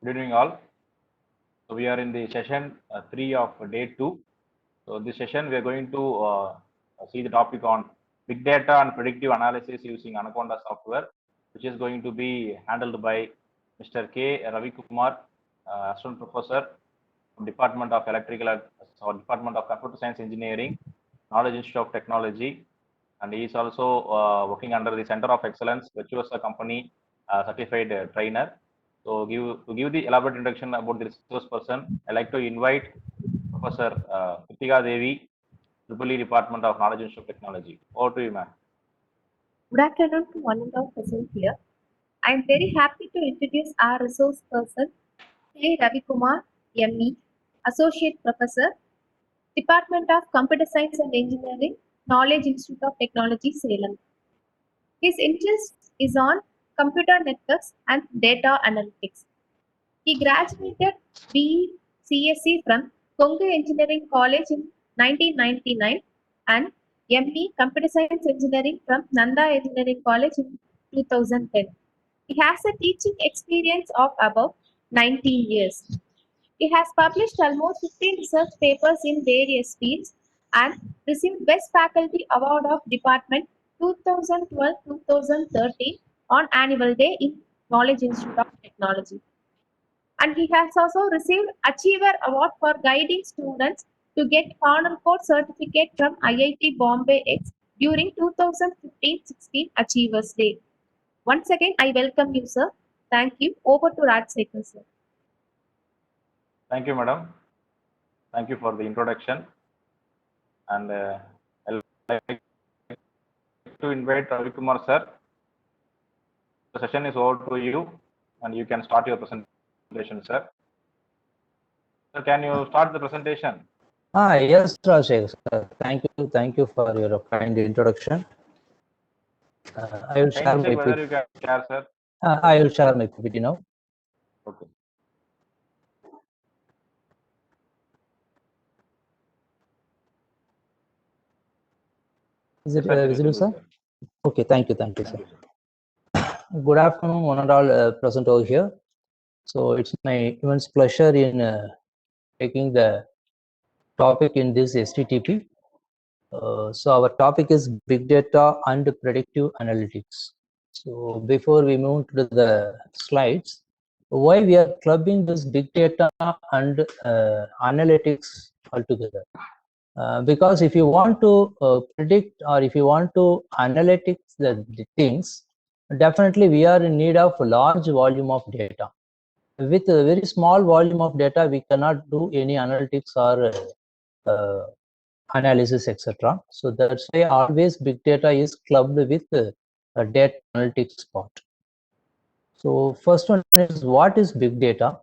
Good evening, all. So we are in the session 3 of day 2. So this session we are going to see the topic on big data and predictive analysis using Anaconda software, which is going to be handled by Mr. K. Ravi Kumar, assistant professor from Department of Department of Computer Science Engineering, Knowledge Institute of Technology, and he is also working under the Center of Excellence, Virtuosa Company certified trainer. So to give the elaborate introduction about the resource person, I like to invite Professor Kritika Devi, EEE Department of Knowledge Institute of Technology. Over to you, ma'am. Good afternoon to one and all present here. I am very happy to introduce our resource person, K. Ravi Kumar, ME, Associate Professor, Department of Computer Science and Engineering, Knowledge Institute of Technology, Salem. His interest is on computer networks and data analytics. He graduated BE CSC from Kongu Engineering College in 1999 and ME Computer Science Engineering from Nanda Engineering College in 2010. He has a teaching experience of about 19 years. He has published almost 15 research papers in various fields and received Best Faculty Award of Department 2012-2013 on Annual Day in Knowledge Institute of Technology. And he has also received Achiever Award for guiding students to get Honor Code certificate from IIT Bombay X during 2015-16 Achievers Day. Once again, I welcome you, sir. Thank you. Over to Rajsekhar, sir. Thank you, madam. Thank you for the introduction. And I'd like to invite Ravi Kumar, sir. The session is over to you, and you can start your presentation, sir. So can you start the presentation? Yes, Rajsekhar, sir. Thank you for your kind introduction. I will share my whether you can share, sir. I will share my PPT now. Okay. Is it visible, sir? Okay, thank you, sir. Good afternoon, one and all present over here. So it's my immense pleasure in taking the topic in this STTP. So our topic is big data and predictive analytics. So before we move to the slides, why we are clubbing this big data and analytics altogether? Because if you want to predict or if you want to analytics the things, definitely we are in need of a large volume of data. With a very small volume of data, we cannot do any analytics or analysis, etc. So that's why always big data is clubbed with data analytics part. So first one is, what is big data?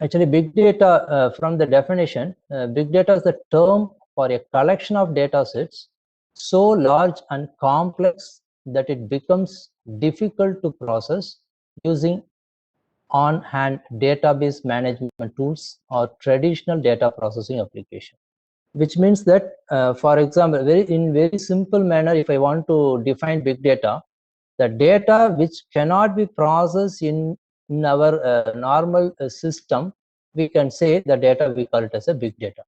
Actually, big data, from the definition, big data is the term for a collection of data sets so large and complex that it becomes difficult to process using on-hand database management tools or traditional data processing application. Which means that, for example, in very simple manner, if I want to define big data, the data which cannot be processed in our normal system, we can say the data we call it as a big data.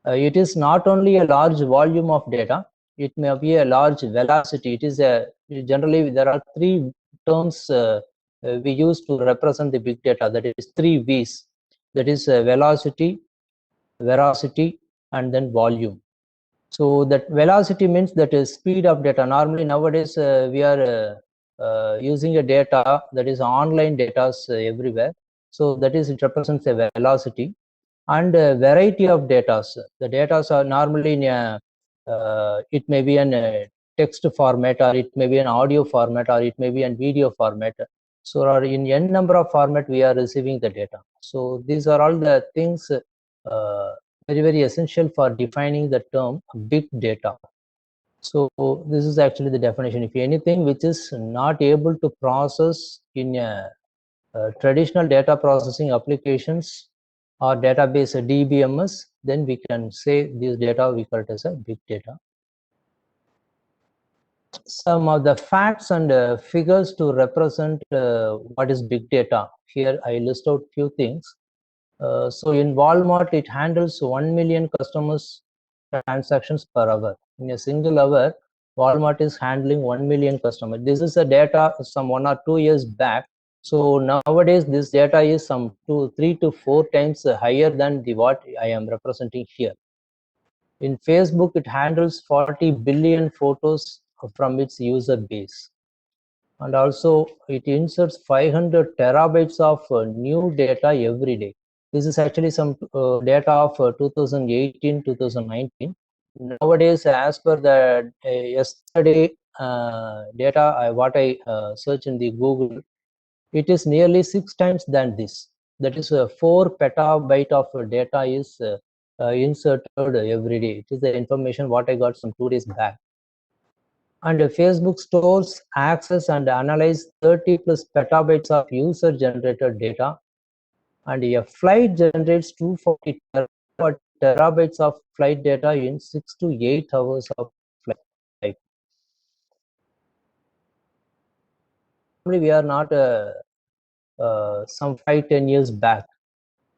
It is not only a large volume of data, it may be a large velocity. It is generally there are three terms we use to represent the big data, that is three V's, that is velocity, veracity, and then volume. So that velocity means that is speed of data. Normally nowadays we are using a data that is online data everywhere. So that is, it represents a velocity. And variety of data. The data are normally in a, it may be in text format, or it may be an audio format, or it may be in video format. So in n number of format we are receiving the data. So these are all the things very essential for defining the term big data. So this is actually the definition. If anything which is not able to process in a traditional data processing applications or database DBMS, then we can say this data we call it as a big data. some of the facts and figures to represent what is big data. Here I list out few things. So in Walmart, it handles 1 million customers transactions per hour. In a single hour, Walmart is handling 1 million customers. This is a data some 1 or 2 years back. So nowadays, this data is some 3 to 4 times higher than the what I am representing here. In Facebook, it handles 40 billion photos from its user base. And also, it inserts 500 terabytes of new data every day. This is actually some data of 2018, 2019. Nowadays, as per the yesterday data, what I search in the Google, it is nearly 6 times than this. That is 4 petabyte of data is inserted every day. It is the information what I got some 2 days back. And Facebook stores, access and analyze 30 plus petabytes of user generated data. And a flight generates 240 terabytes of flight data in 6 to 8 hours of flight. We are not some 5-10 years back.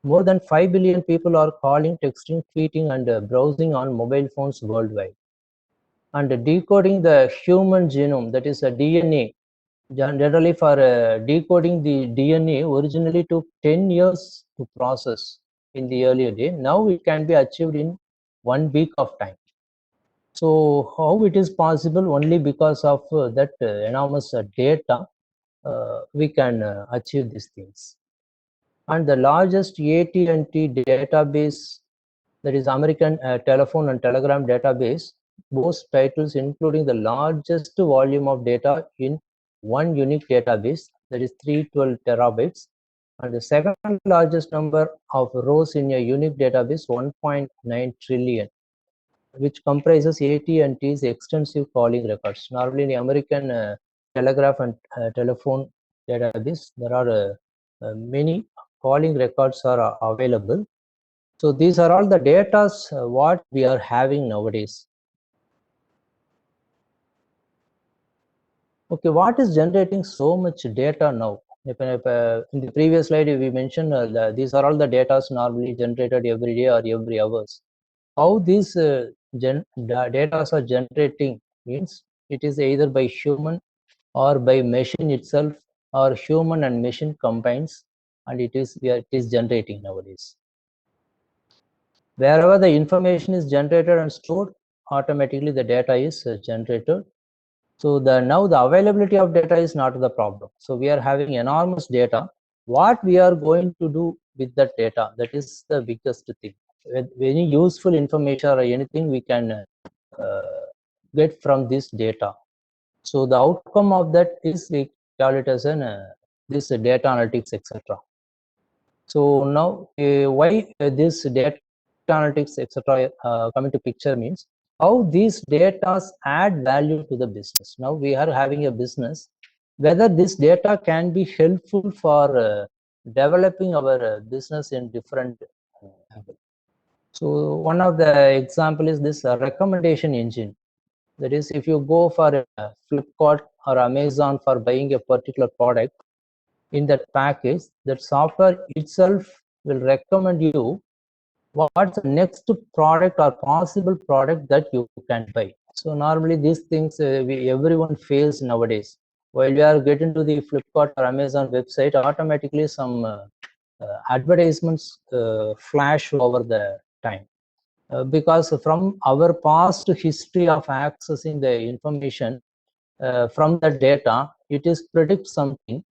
More than 5 billion people are calling, texting, tweeting, and browsing on mobile phones worldwide. And decoding the human genome, that is a DNA. Generally, for decoding the DNA, originally took 10 years to process in the earlier day. Now it can be achieved in 1 week of time. So how it is possible? Only because of that enormous data, we can achieve these things. And the largest AT&T database, that is American Telephone and Telegram database, boasts titles including the largest volume of data in one unique database, that is 312 terabytes, and the second largest number of rows in a unique database, 1.9 trillion, which comprises AT&T's extensive calling records. Normally in American telegraph and telephone database, there are many calling records are available. So these are all the data what we are having nowadays. Okay, what is generating so much data now? In the previous slide, we mentioned these are all the data normally generated every day or every hours. How these data are generating means it is either by human or by machine itself, or human and machine combines, and it is generating nowadays. Wherever the information is generated and stored, automatically the data is generated. So now the availability of data is not the problem. So we are having enormous data. What we are going to do with that data, that is the biggest thing. Any useful information or anything we can get from this data. So the outcome of that is we call it as this data analytics, etc. So now why this data analytics, etc. Coming to picture means how these data add value to the business. Now we are having a business, whether this data can be helpful for developing our business in different So one of the example is this recommendation engine. That is, if you go for Flipkart or Amazon for buying a particular product, in that package, that software itself will recommend you what's the next product or possible product that you can buy. So normally these things everyone fails nowadays. While we are getting to the Flipkart or Amazon website, automatically some advertisements flash over the time. Because from our past history of accessing the information from the data, it is predict something,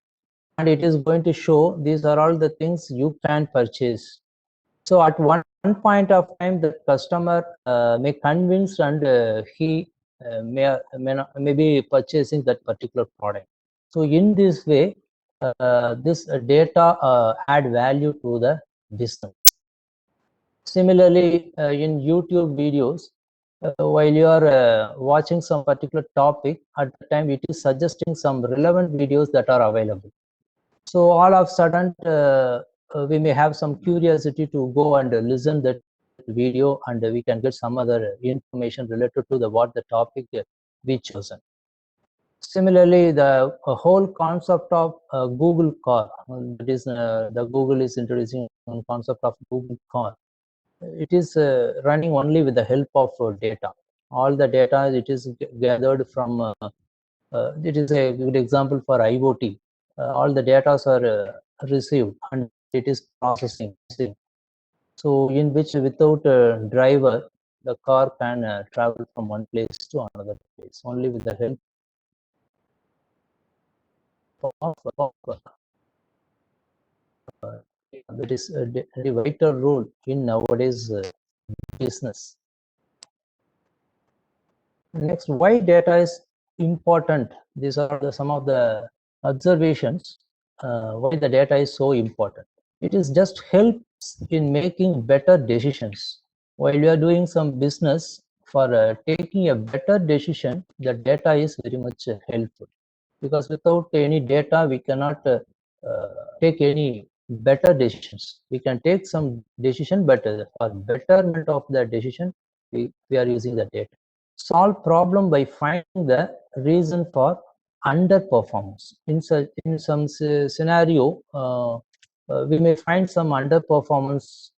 and it is going to show these are all the things you can purchase. So at one point of time, the customer may convince, and he may be purchasing that particular product. So in this way, this data add value to the business. Similarly, in YouTube videos, while you are watching some particular topic, at the time it is suggesting some relevant videos that are available. So all of a sudden, we may have some curiosity to go and listen that video, and we can get some other information related to what the topic we chosen. Similarly, the whole concept of Google car, that is, the Google is introducing one concept of Google car. It is running only with the help of data. All the data it is gathered from. It is a good example for IoT. All the data are received and it is processing. So, in which without a driver, the car can travel from one place to another place only with the help of that is a very vital role in nowadays business. Next, why data is important? These are some of the observations why the data is so important. It is just helps in making better decisions. While you are doing some business, for taking a better decision, the data is very much helpful, because without any data we cannot take any better decisions. We can take some decision, but for betterment of the decision we are using the data. Solve problem by finding the reason for underperformance. In some scenario, we may find some underperformance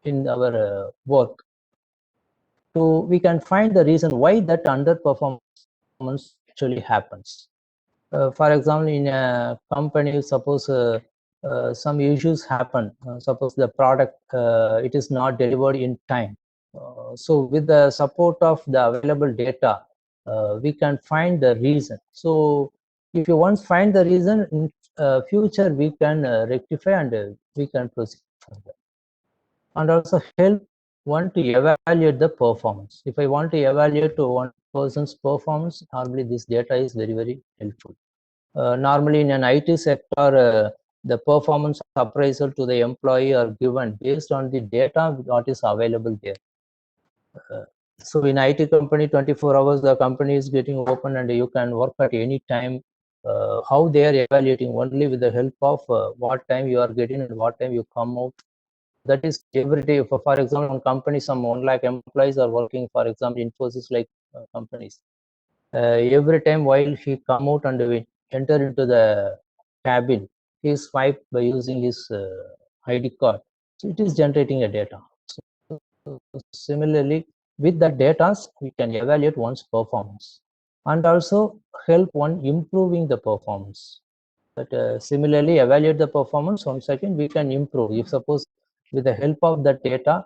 in our work. So we can find the reason why that underperformance actually happens. For example, in a company, suppose some issues happen. Suppose the product it is not delivered in time. So with the support of the available data, we can find the reason. So if you once find the reason, in future we can rectify and we can proceed further. And also help one to evaluate the performance. If I want to evaluate one person's performance, normally this data is very, very helpful. Normally in an IT sector, the performance appraisal to the employee are given based on the data what is available there. So in IT company, 24 hours the company is getting open and you can work at any time. How they are evaluating only with the help of what time you are getting and what time you come out. That is every day. For example, one company, some 1 lakh employees are working, for example, Infosys like companies. Every time while he come out and we enter into the cabin, he is swiped by using his ID card. So it is generating a data. So similarly, with the data, we can evaluate one's performance and also help one improving the performance. But similarly, evaluate the performance. Once again, we can improve. If suppose with the help of that data,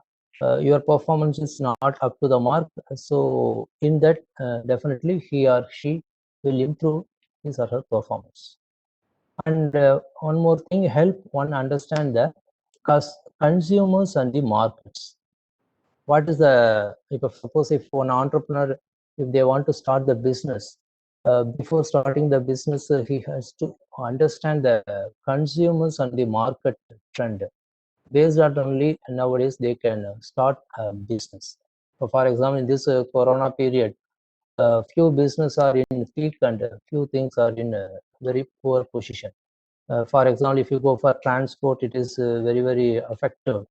your performance is not up to the mark, so in that definitely he or she will improve his or her performance. And one more thing, help one understand the consumers and the markets. What is the, if suppose if one entrepreneur, if they want to start the business, before starting the business, he has to understand the consumers and the market trend. Based on only nowadays they can start a business. So for example, in this corona period, few business are in peak and few things are in a very poor position. For example, if you go for transport, it is very, very affected.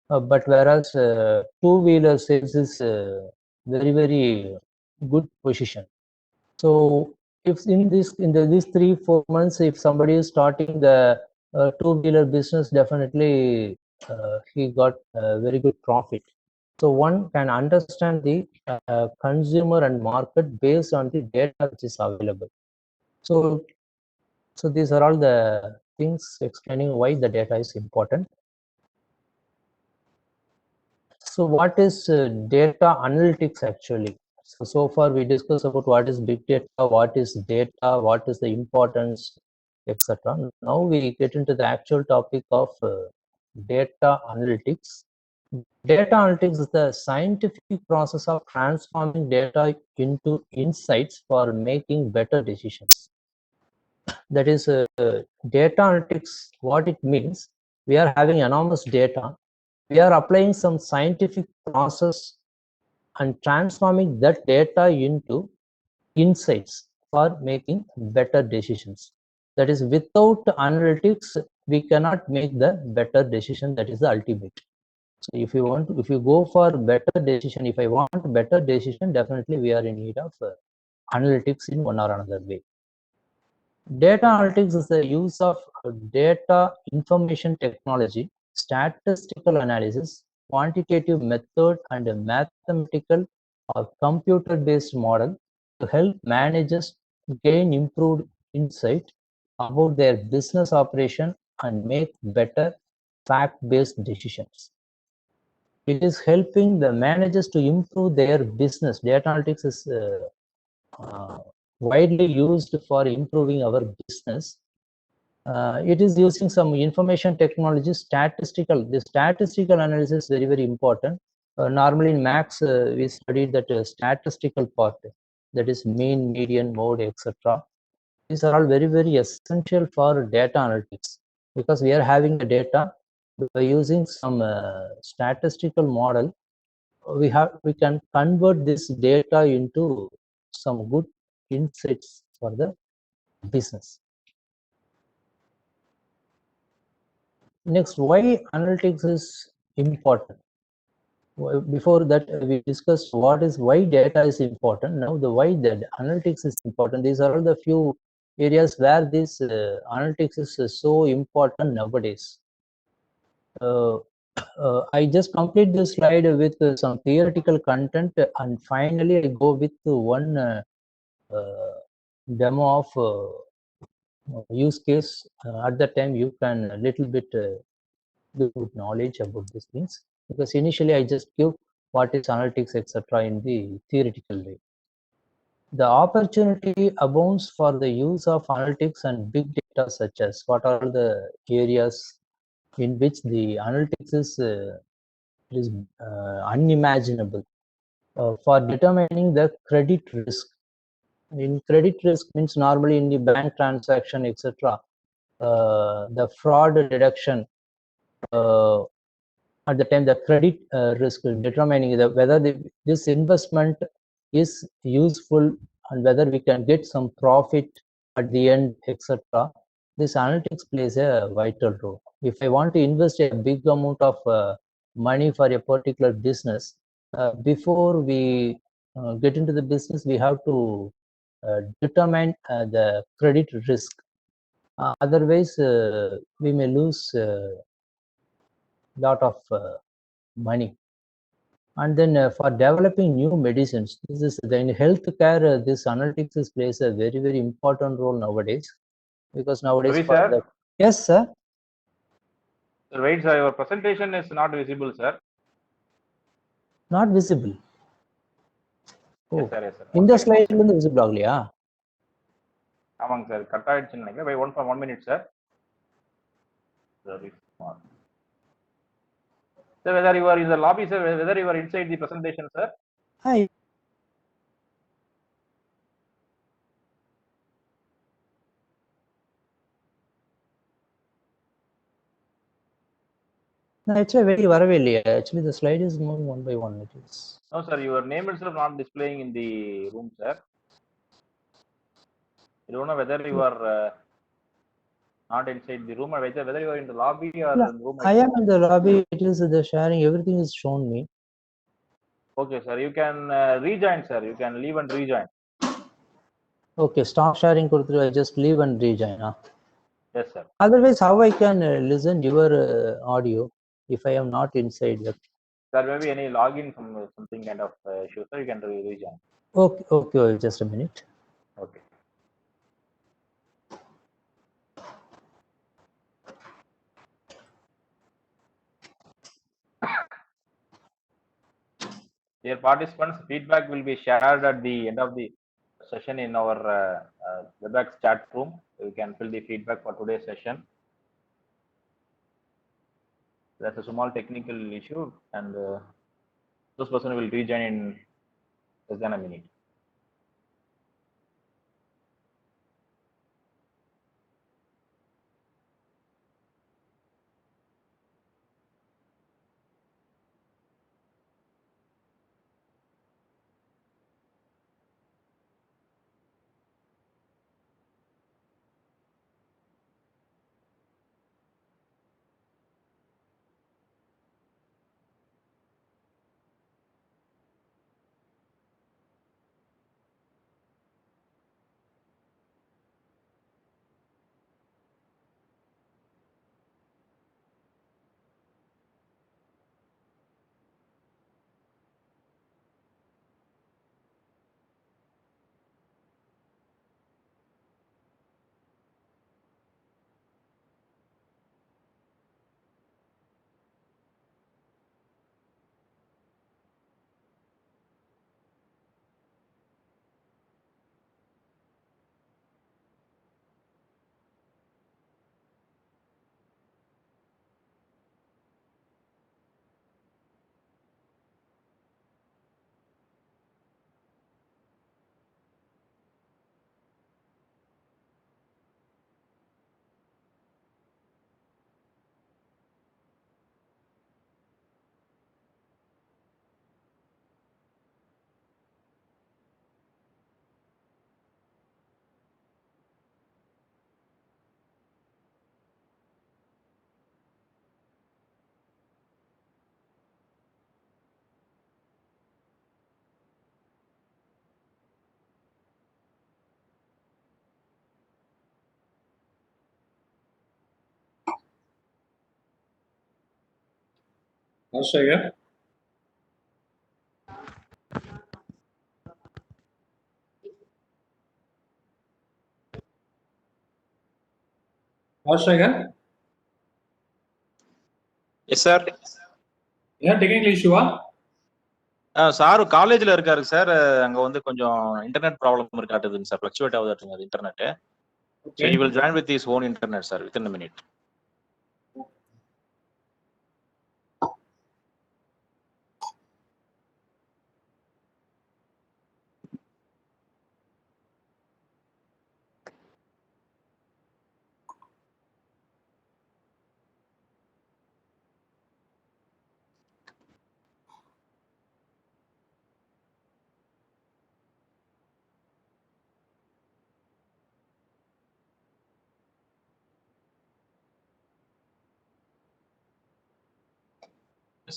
But whereas two-wheeler sales is very, very good position. So if in these 3-4 months, if somebody is starting the two-wheeler business, definitely he got very good profit. So one can understand the consumer and market based on the data which is available. So these are all the things explaining why the data is important. So what is data analytics actually? So far we discussed about what is big data, what is data, what is the importance, etc. Now we get into the actual topic of data analytics. Data analytics is the scientific process of transforming data into insights for making better decisions. That is data analytics, what it means, we are having enormous data, we are applying some scientific process and transforming that data into insights for making better decisions. That is, without analytics, we cannot make the better decision. That is the ultimate. So if you go for better decision, if I want better decision, definitely we are in need of analytics in one or another way. Data analytics is the use of data information technology, statistical analysis, quantitative method, and a mathematical or computer-based model to help managers gain improved insight about their business operation and make better fact-based decisions. It is helping the managers to improve their business. Data analytics is widely used for improving our business. It is using some information technology, the statistical analysis is very, very important. Normally in max, we studied that statistical part, that is mean, median, mode, etc. These are all very, very essential for data analytics, because we are having the data by using some statistical model. We can convert this data into some good insights for the business. Next, why analytics is important. Before that, we discussed why data is important. Now the why that analytics is important. These are all the few areas where this analytics is so important nowadays. I just complete this slide with some theoretical content, and finally I go with one demo of use case. At that time you can a little bit good knowledge about these things, because initially I just give what is analytics etc. in the theoretical way. The opportunity abounds for the use of analytics and big data, such as what are the areas in which the analytics is unimaginable. For determining the credit risk. In credit risk means normally in the bank transaction etc. The fraud deduction at the time, the credit risk, determining whether this investment is useful and whether we can get some profit at the end etc. This analytics plays a vital role. If I want to invest a big amount of money for a particular business, before we get into the business, we have to determine the credit risk. Otherwise, we may lose lot of money. And then for developing new medicines, this is in healthcare, this analytics plays a very, very important role nowadays, because nowadays Ravi, sir? Yes, sir. Sir, wait, sir, your presentation is not visible, sir. Not visible. Oh, yes, sir, yes, sir. In the slide visible agaliya? ஆமாங்க sir, cut ஆயிடுச்சுன்னு நினைக்கிறேன். Wait, one minute, sir. Sir, whether you are in the lobby, sir, whether you are inside the presentation, sir? Hi. No, actually the slide is moving one by one. It is. No, sir, your name itself not displaying in the room, sir. I don't know whether you are not inside the room, or whether you are in the lobby or in the room. I am in the lobby. It is the sharing. Everything is shown me. Okay, sir. You can rejoin, sir. You can leave and rejoin. Okay, stop sharing. I just leave and rejoin. Yes, sir. Otherwise, how I can listen your audio if I am not inside that? There may be any login from something kind of issue, sir. You can rejoin. Okay. Just a minute. Okay. Dear participants, feedback will be shared at the end of the session in our WebEx chat room. You can fill the feedback for today's session. That's a small technical issue, and this person will rejoin in less than a minute. Rajshekar. Rajshekar. Yes sir. என்ன technical இஷ்யூவா? Sir காலேஜ்ல இருக்காரு sir. அங்க வந்து கொஞ்சம் internet problem இருக்காட்டுதுங்க sir. Fluctuate ஆகுதாட்டுங்க அது internet. So Okay. he will join with his own internet sir within a minute.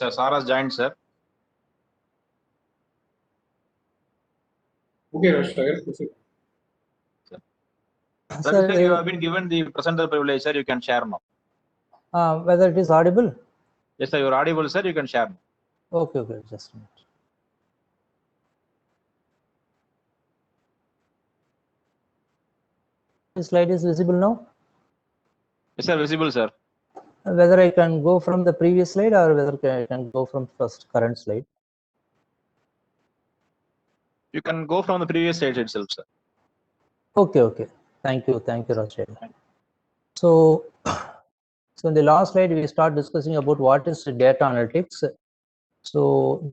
Sir, Sarah's joined, sir. Okay, Rajshekar. Proceed. Sir, you have been given the presenter privilege, sir. You can share now. Whether it is audible? Yes, sir. You're audible, sir. You can share now. Okay, just a minute. The slide is visible now? Yes, sir. Visible, sir. Whether I can go from the previous slide or whether I can go from first current slide? You can go from the previous slide itself, sir. Okay. Thank you, Rajshekar. So in the last slide, we start discussing about what is data analytics. So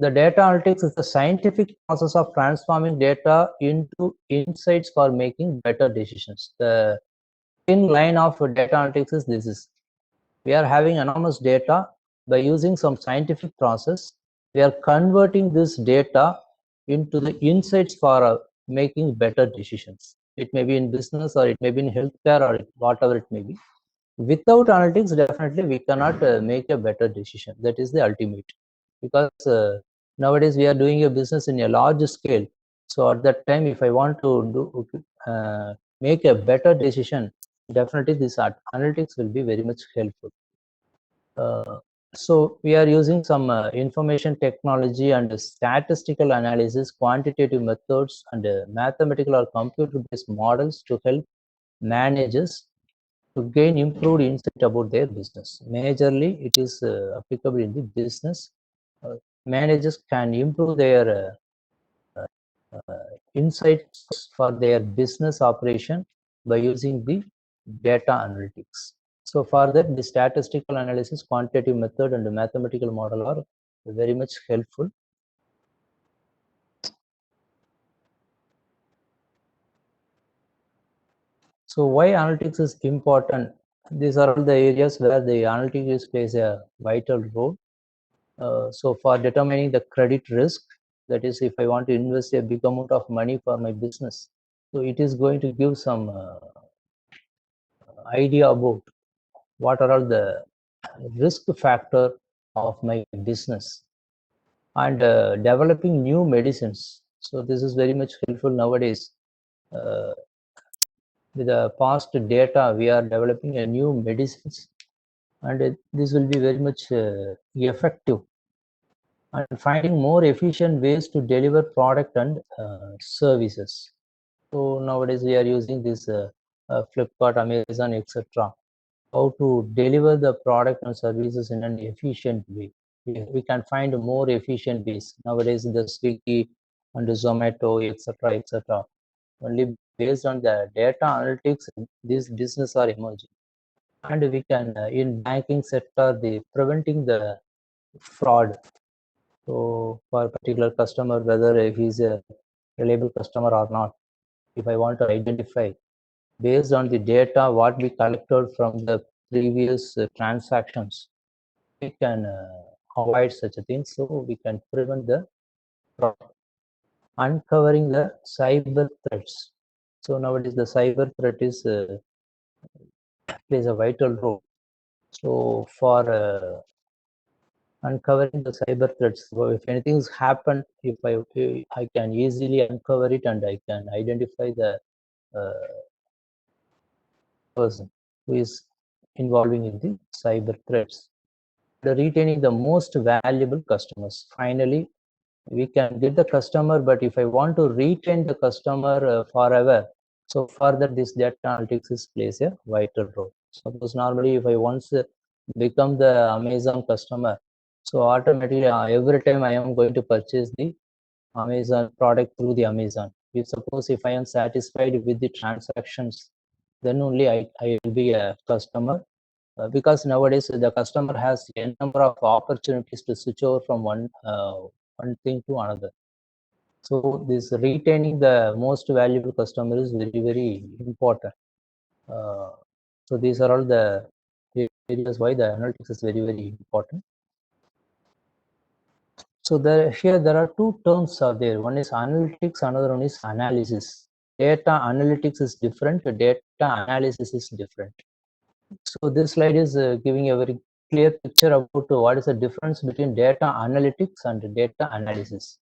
the data analytics is the scientific process of transforming data into insights for making better decisions. The thin line of data analytics is this: we are having enormous data. By using some scientific process, we are converting this data into the insights for making better decisions. It may be in business, or it may be in healthcare, or whatever it may be. Without analytics, definitely we cannot make a better decision. That is the ultimate, because nowadays we are doing a business in a large scale. So at that time, if I want to make a better decision, definitely this analytics will be very much helpful. So we are using some information technology and statistical analysis, quantitative methods, and mathematical or computer-based models to help managers to gain improved insight about their business. Majorly, it is applicable in the business. Managers can improve their insights for their business operation by using the data analytics. So for that, the statistical analysis, quantitative method, and the mathematical model are very much helpful. So why analytics is important? These are all the areas where the analytics plays a vital role. So for determining the credit risk, that is, if I want to invest a big amount of money for my business, so it is going to give some idea about what are all the risk factor of my business, and developing new medicines. So this is very much helpful nowadays. With the past data, we are developing a new medicines, and this will be very much effective, and finding more efficient ways to deliver product and services. So nowadays we are using this Flipkart, Amazon, etc. How to deliver the product and services in an efficient way. We can find more efficient ways. Nowadays the Swiggy and the Zomato, etc. Only based on the data analytics, these business are emerging. And we can, in banking sector, the preventing the fraud. So for a particular customer, whether if he's a reliable customer or not, if I want to identify based on the data what we collected from the previous transactions, we can avoid such a thing. So we can prevent the fraud. Uncovering the cyber threats. So nowadays the cyber threat is plays a vital role. So for uncovering the cyber threats, so if anything's happened, if I can easily uncover it, and I can identify the person who is involving in the cyber threats. retaining the most valuable customers. Finally, we can get the customer, but if I want to retain the customer forever, so for that this data analytics plays a vital role. Suppose normally if I once become the Amazon customer, so automatically every time I am going to purchase the Amazon product through the Amazon. If suppose if I am satisfied with the transactions, then only I will be a customer. Because nowadays the customer has a number of opportunities to switch over from one thing to another. So this retaining the most valuable customer is very, very important. So these are all the areas why the analytics is very, very important. So here there are two terms are there. One is analytics, another one is analysis. Data analytics is different, data analysis is different. So this slide is giving a very clear picture about what is the difference between data analytics and data analysis.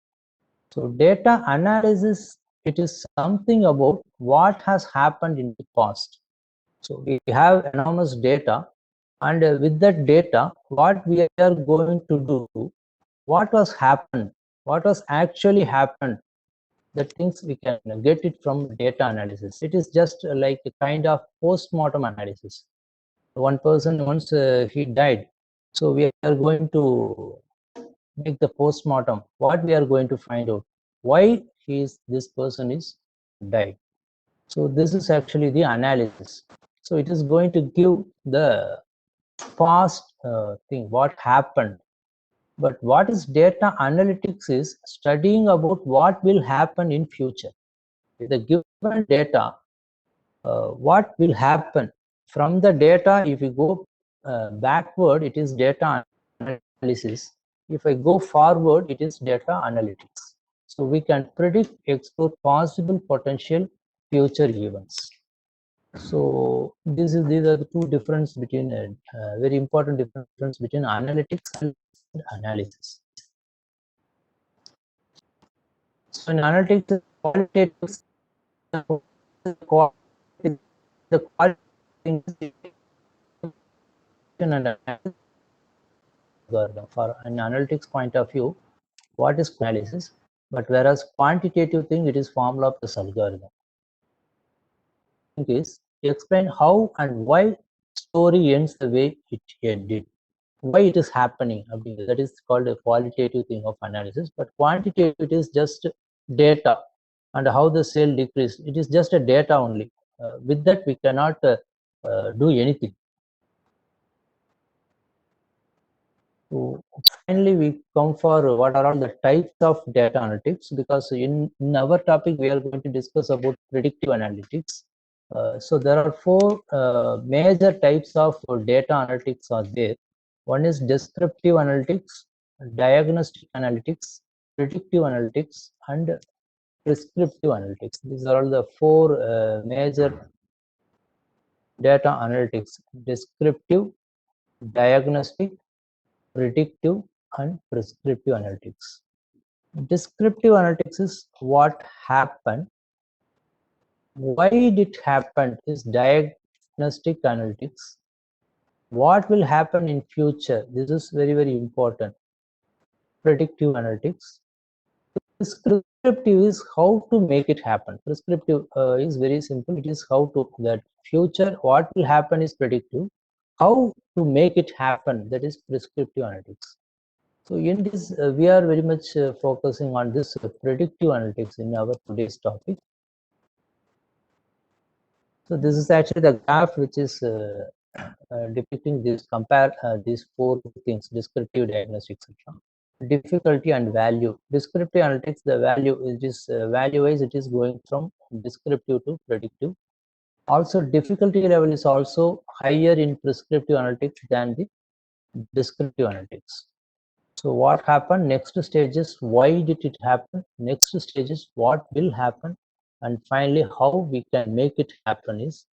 So data analysis, it is something about what has happened in the past. So we have enormous data, and with that data, what we are going to do, what was happened, what was actually happened, the things we can get it from data analysis. It is just like a kind of post-mortem analysis. One person once he died, so we are going to make the post-mortem. What we are going to find out, why this person is died. So this is actually the analysis. So it is going to give the past thing, what happened. But what is data analytics is studying about what will happen in future. With the given data, what will happen from the data. If you go backward, it is data analysis. If I go forward, it is data analytics. So we can predict, explore possible potential future events. So these are the two difference between very important difference between analytics and analysis. So in analytics, qualitative the quality and algorithm. For an analytics point of view, what is analysis? But whereas quantitative thing, it is formula plus algorithm. Is explain how and why story ends the way it did, why it is happening. That is called a qualitative thing of analysis. But quantitative, it is just data and how the sale decreased. It is just a data only. With that, we cannot do anything. So finally, we come for what are all the types of data analytics, because in our topic, we are going to discuss about predictive analytics. So there are four major types of data analytics are there. One is descriptive analytics, diagnostic analytics, predictive analytics, and prescriptive analytics. These are all the four major data analytics: descriptive, diagnostic, predictive, and prescriptive analytics. Descriptive analytics is what happened, why it happened is diagnostic analytics. What will happen in future? This is very, very important. Predictive analytics. Prescriptive is how to make it happen. Prescriptive is very simple. It is how to that future what will happen is predictive. How to make it happen, that is prescriptive analytics. So in this, we are very much focusing on this predictive analytics in our today's topic. So this is actually the graph which is depicting this, compare these four things: descriptive, diagnostic, etc. Difficulty and value. Descriptive analytics, the value is value-wise, it is going from descriptive to predictive. Also, difficulty level is also higher in prescriptive analytics than the descriptive analytics. So what happened? Next stage is why did it happen? Next stage is what will happen, and finally how we can make it happen is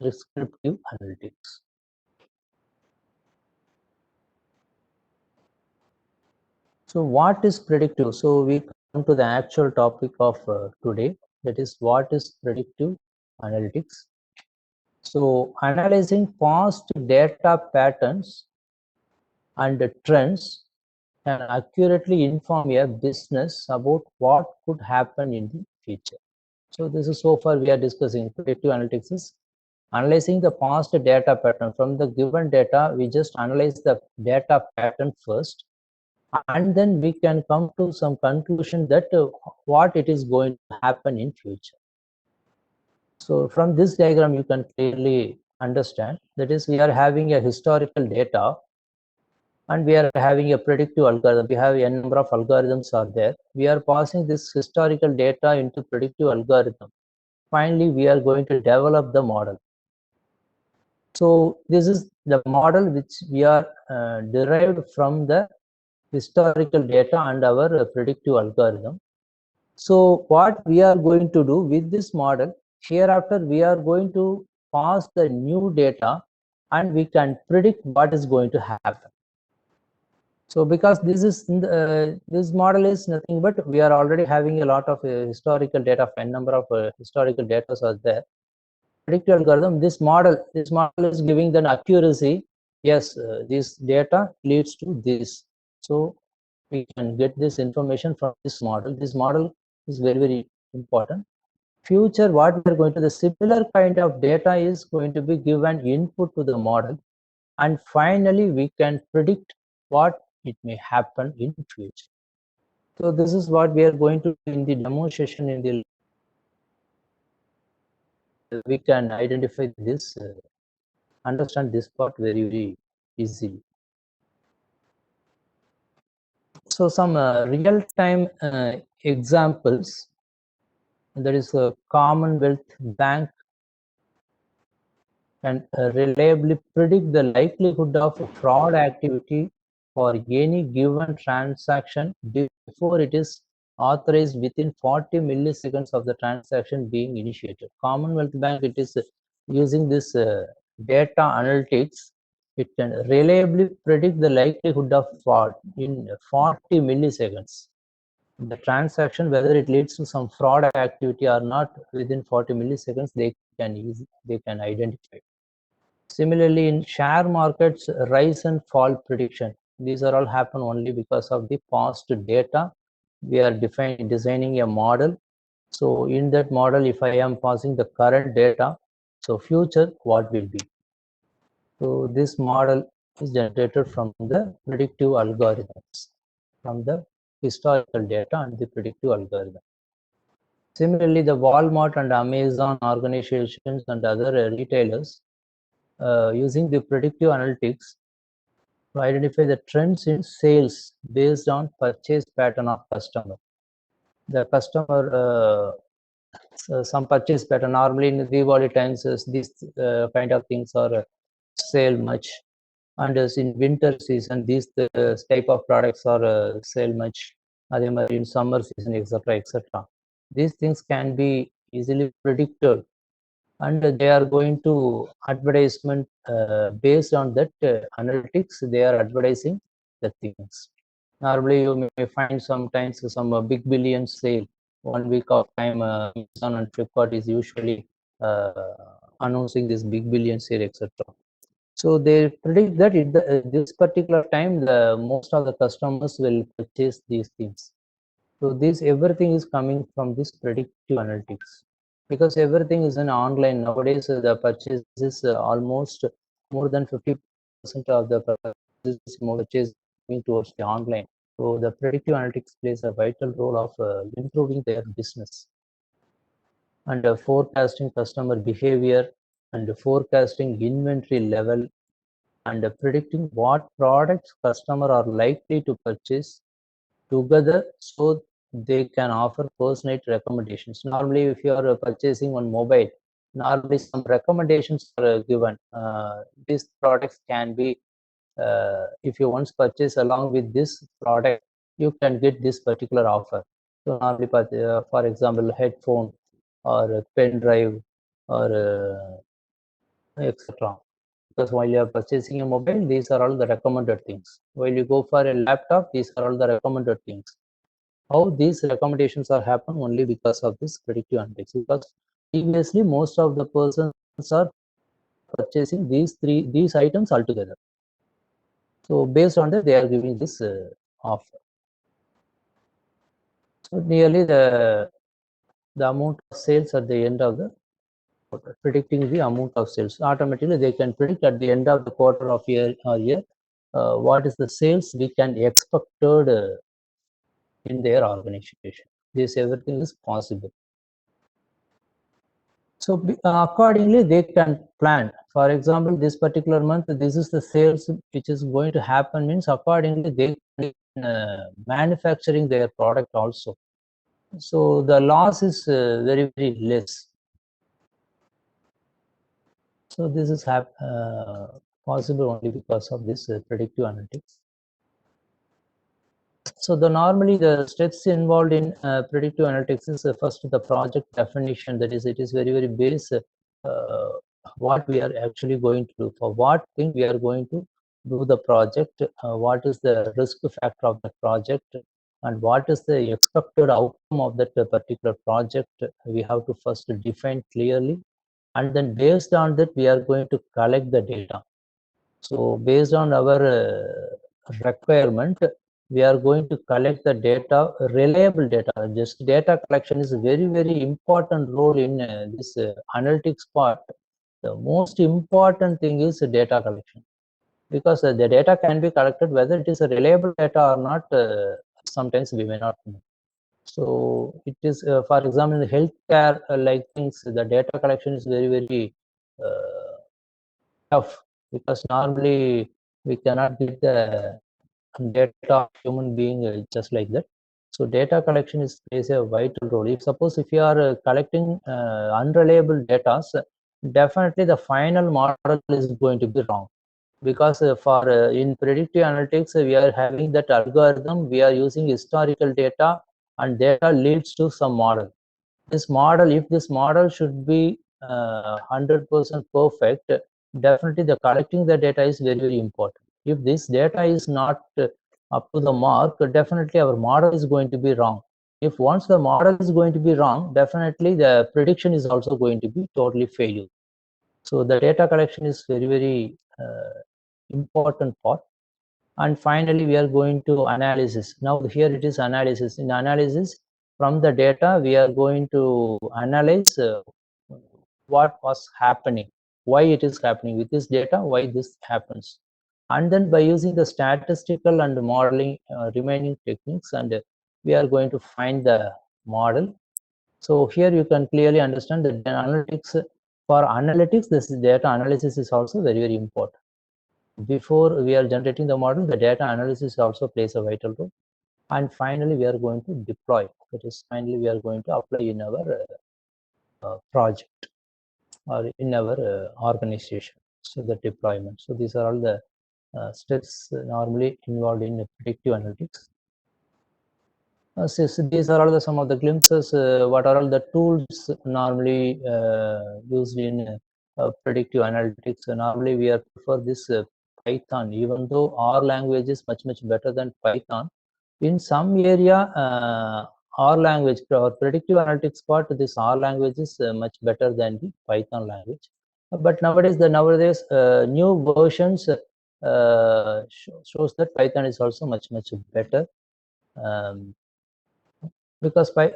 prescriptive analytics. So what is predictive? So we come to the actual topic of today, that is what is predictive analytics. So analyzing past data patterns and the trends can accurately inform a business about what could happen in the future. So this is so far we are discussing. Predictive analytics is analyzing the past data pattern. From the given data, we just analyze the data pattern first, and then we can come to some conclusion that what it is going to happen in future. So from this diagram, you can clearly understand that is we are having a historical data and we are having a predictive algorithm. We have a number of algorithms are there. We are passing this historical data into predictive algorithm. Finally, we are going to develop the model. So this is the model which we are derived from the historical data and our predictive algorithm. So what we are going to do with this model, hereafter we are going to pass the new data and we can predict what is going to happen. So because this is this model is nothing but we are already having a lot of historical data, n number of historical data are there. Predictive algorithm, this model is giving the accuracy. Yes, this data leads to this. So we can get this information from this model. This model is very, very important. Future, what we are going to, the similar kind of data is going to be given input to the model, and finally we can predict what it may happen in future. So this is what we are going to do in the demonstration. In the we can identify this, understand this part very, very easily. So some real-time examples, that is a Commonwealth Bank can reliably predict the likelihood of fraud activity for any given transaction before it is authorized within 40 milliseconds of the transaction being initiated. Commonwealth Bank, it is using this data analytics. It can reliably predict the likelihood of fraud in 40 milliseconds. The transaction, whether it leads to some fraud activity or not, within 40 milliseconds, they can identify. Similarly, in share markets, rise and fall prediction. These are all happen only because of the past data. We are designing a model. So in that model, if I am passing the current data, so future, what will be? So this model is generated from the predictive algorithms, from the historical data and the predictive algorithm. Similarly, the Walmart and Amazon organizations and other retailers using the predictive analytics to identify the trends in sales based on purchase pattern of customer. The customer, some purchase pattern, normally in Diwali times, these kind of things are sale much, and as in winter season, these type of products are sale much, in summer season, etc., etc. These things can be easily predicted, and they are going to advertisement based on that analytics. They are advertising the things. Normally you may find sometimes some big billion sale 1 week of time. Amazon and Flipkart is usually announcing this big billion sale, etc. So they predict that this particular time the most of the customers will purchase these things. So this everything is coming from this predictive analytics, because everything is in online nowadays. The purchase is almost more than 50% of the purchase going towards the online. So the predictive analytics plays a vital role of improving their business and forecasting customer behavior and forecasting inventory level and predicting what products customer are likely to purchase together, so they can offer personalized recommendations. Normally, if you are purchasing one mobile, normally some recommendations are given. These products can be, if you once purchase along with this product, you can get this particular offer. So normally, for example, headphone or a pen drive or etc. Because while you are purchasing a mobile, these are all the recommended things. While you go for a laptop, these are all the recommended things. How these recommendations are happen only because of this predictive analytics, because previously most of the persons are purchasing these items altogether. So based on that, they are giving this offer. So nearly the amount of sales at the end of the quarter, predicting the amount of sales. Automatically, they can predict at the end of the quarter of year or year what is the sales we can expected in their organization. This everything is possible. So accordingly, they can plan. For example, this particular month, this is the sales which is going to happen. Means accordingly, they can manufacturing their product also. So the loss is very less. So this is possible only because of this predictive analytics. So normally the steps involved in predictive analytics is first the project definition. That is, it is very base what we are actually going to do, for what thing we are going to do the project, what is the risk factor of the project, and what is the expected outcome of that particular project. We have to first define clearly, and then based on that we are going to collect the data. So based on our requirement, we are going to collect the data, reliable data. Just data collection is a very important role in this analytics part. The most important thing is data collection, because the data can be collected, whether it is a reliable data or not, sometimes we may not know. So it is, for example, in the healthcare like things, the data collection is very tough, because normally we cannot get the data of human being just like that. So data collection plays a vital role. If suppose if you are collecting unreliable data, definitely the final model is going to be wrong, because for in predictive analytics we are having that algorithm, we are using historical data, and data leads to some model. This model, if this model should be 100% perfect, definitely the collecting the data is very important. If this data is not up to the mark, definitely our model is going to be wrong. If once the model is going to be wrong, definitely the prediction is also going to be totally failure. So the data collection is very important part. And finally, we are going to analysis. Now here it is analysis. In analysis, from the data, we are going to analyze what was happening, why it is happening with this data, why this happens. And then by using the statistical and modeling remaining techniques, and we are going to find the model. So here you can clearly understand that analytics, for analytics, this data analysis is also very important. Before we are generating the model, the data analysis also plays a vital role. And finally, we are going to deploy. That is, finally, we are going to apply in our project or in our organization. So the deployment. So these are all the steps normally involved in predictive analytics. So these are all some of the glimpses. What are all the tools normally used in predictive analytics? Normally, we are prefer this Python, even though R language is much better than Python. In some area, R language or predictive analytics part, this R language is much better than the Python language. But nowadays, new versions shows that Python is also much better. Because by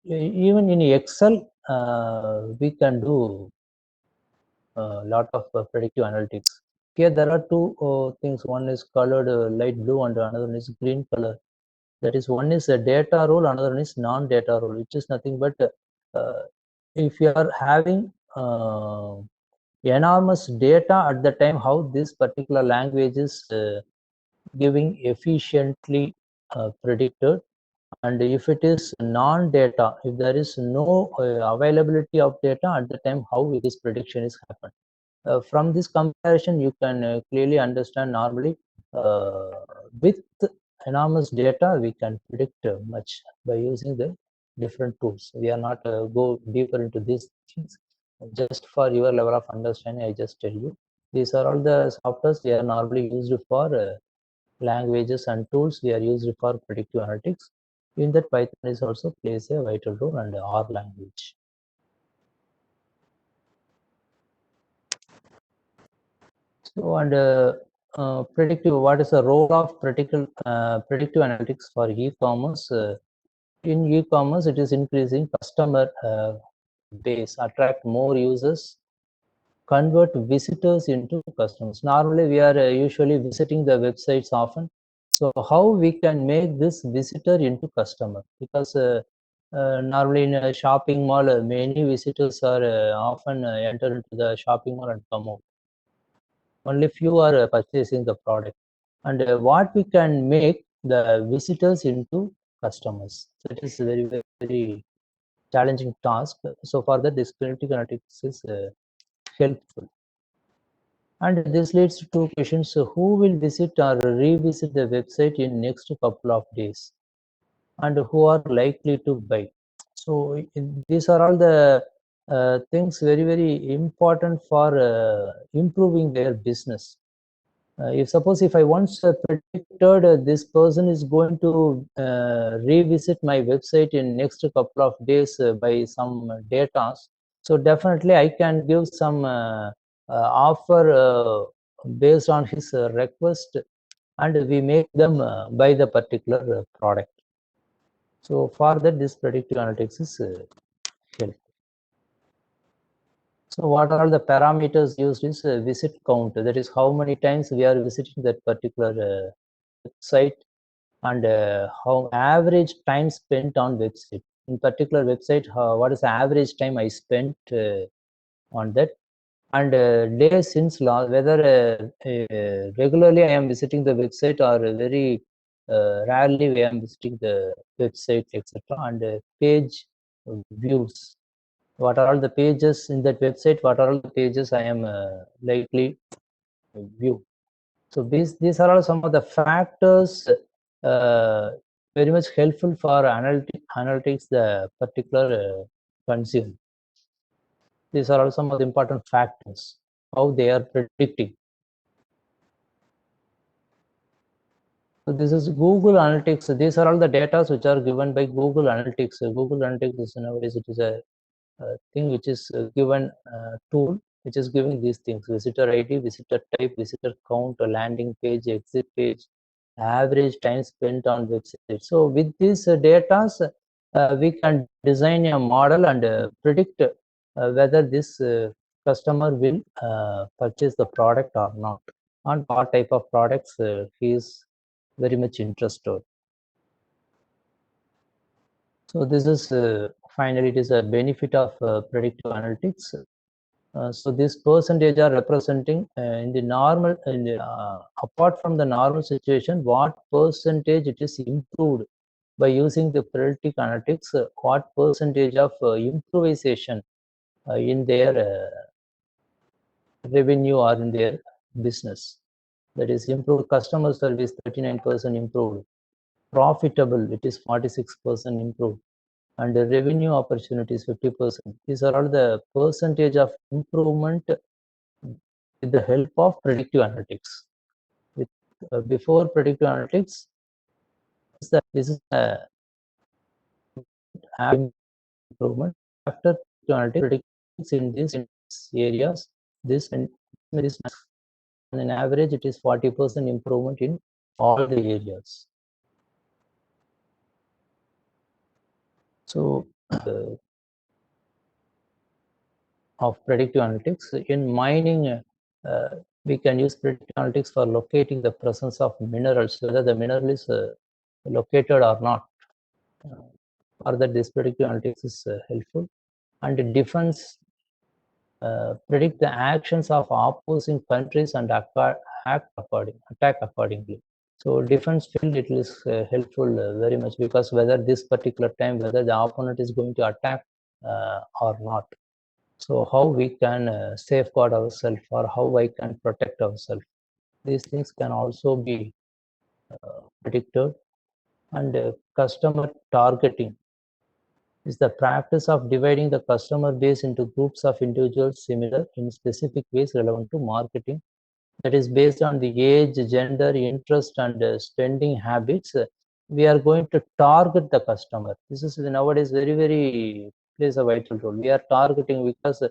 even in Excel, we can do a lot of predictive analytics. Here there are two things. One is colored light blue, and another one is green color. That is, one is a data role, another one is non-data role, which is nothing but if you are having enormous data at the time, how this particular language is giving efficiently predicted. And if it is non-data, if there is no availability of data at the time, how this prediction is happened. From this comparison, you can clearly understand normally with enormous data, we can predict much by using the different tools. We are not go deeper into these things. Just for your level of understanding, I just tell you. These are all the softwares we are normally used for languages and tools we are used for predictive analytics. In that, Python is also plays a vital role, and R language. So, and predictive, what is the role of predictive analytics for e-commerce? In e-commerce, it is increasing customer base, attract more users, convert visitors into customers. Normally, we are usually visiting the websites often. So how we can make this visitor into customer? Because normally in a shopping mall, many visitors are often enter into the shopping mall and come out. Only few are purchasing the product. And what we can make the visitors into customers. So it is a very, very challenging task. So for that, this predictive analytics is helpful. And this leads to two questions. So who will visit or revisit the website in next couple of days? And who are likely to buy? So these are all the things very, very important for improving their business. If suppose if I once predicted this person is going to revisit my website in next couple of days by some data, so definitely I can give some offer based on his request, and we make them buy the particular product. So for that, this predictive analytics is helpful. So what are all the parameters used is visit count. That is how many times we are visiting that particular website, and how average time spent on website. In particular website, what is the average time I spent on that, and days since last, whether regularly I am visiting the website or very rarely I am visiting the website, etc. And page views. What are all the pages in that website? What are all the pages I am likely view? So these are all some of the factors very much helpful for analytics the particular consumer. These are all some of the important factors, how they are predicting. So this is Google Analytics. These are all the data which are given by Google Analytics. Google Analytics is nowadays it is a thing which is given tool which is giving these things: visitor ID, visitor type, visitor count, landing page, exit page, average time spent on website. So with these data, we can design a model and predict whether this customer will purchase the product or not, and what type of products he is very much interested. So this is finally it is a benefit of predictive analytics. So this percentage are representing in the normal, apart from the normal situation, what percentage it is improved by using the predictive analytics, what percentage of improvisation in their revenue or in their business. That is improved customer service, 39% improved. Profitable, it is 46% improved. And the revenue opportunities, 50%. These are all the percentage of improvement with the help of predictive analytics. With before predictive analytics, this is improvement. After predictive analytics in these areas, this and on average it is 40% improvement in all the areas. So of predictive analytics in mining, we can use predictive analytics for locating the presence of minerals, whether the mineral is located or not. Or that this predictive analytics is helpful. And defense, predict the actions of opposing countries and attack accordingly. So defense field, it is helpful very much, because whether this particular time, whether the opponent is going to attack or not. So how we can safeguard ourselves, or how I can protect ourselves. These things can also be predicted. And customer targeting is the practice of dividing the customer base into groups of individuals similar in specific ways relevant to marketing. That is based on the age, gender, interest, and spending habits. We are going to target the customer. This is nowadays very, very plays a vital role. We are targeting because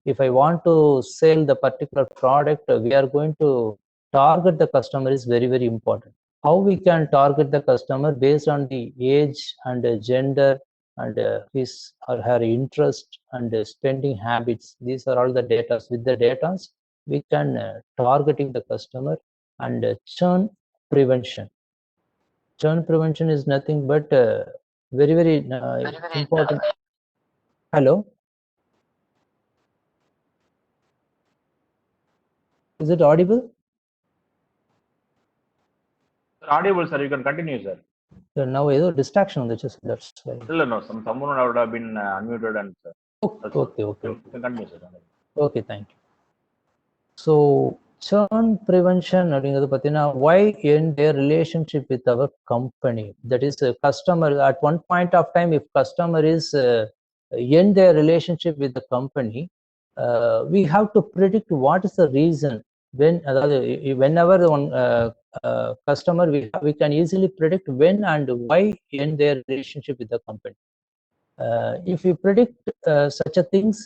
if I want to sell the particular product, we are going to target the customer is very, very important. How we can target the customer based on the age and gender and his or her interest and spending habits. These are all the data. With the data, we can targeting the customer and churn prevention. Churn prevention is nothing but very, very important. Hello, is it audible? Sir, audible, sir. You can continue, sir. Now ఏదో distraction ఉంది just that's why. No. Someone would have been unmuted and. Okay. You can continue, sir. Okay, thank you. So churn prevention அப்படிங்கிறது பார்த்தீங்கன்னா why end their relationship with our company, that is a customer at one point of time if customer is end their relationship with the company, we have to predict what is the reason when whenever one customer we can easily predict when and why end their relationship with the company. If we predict such a things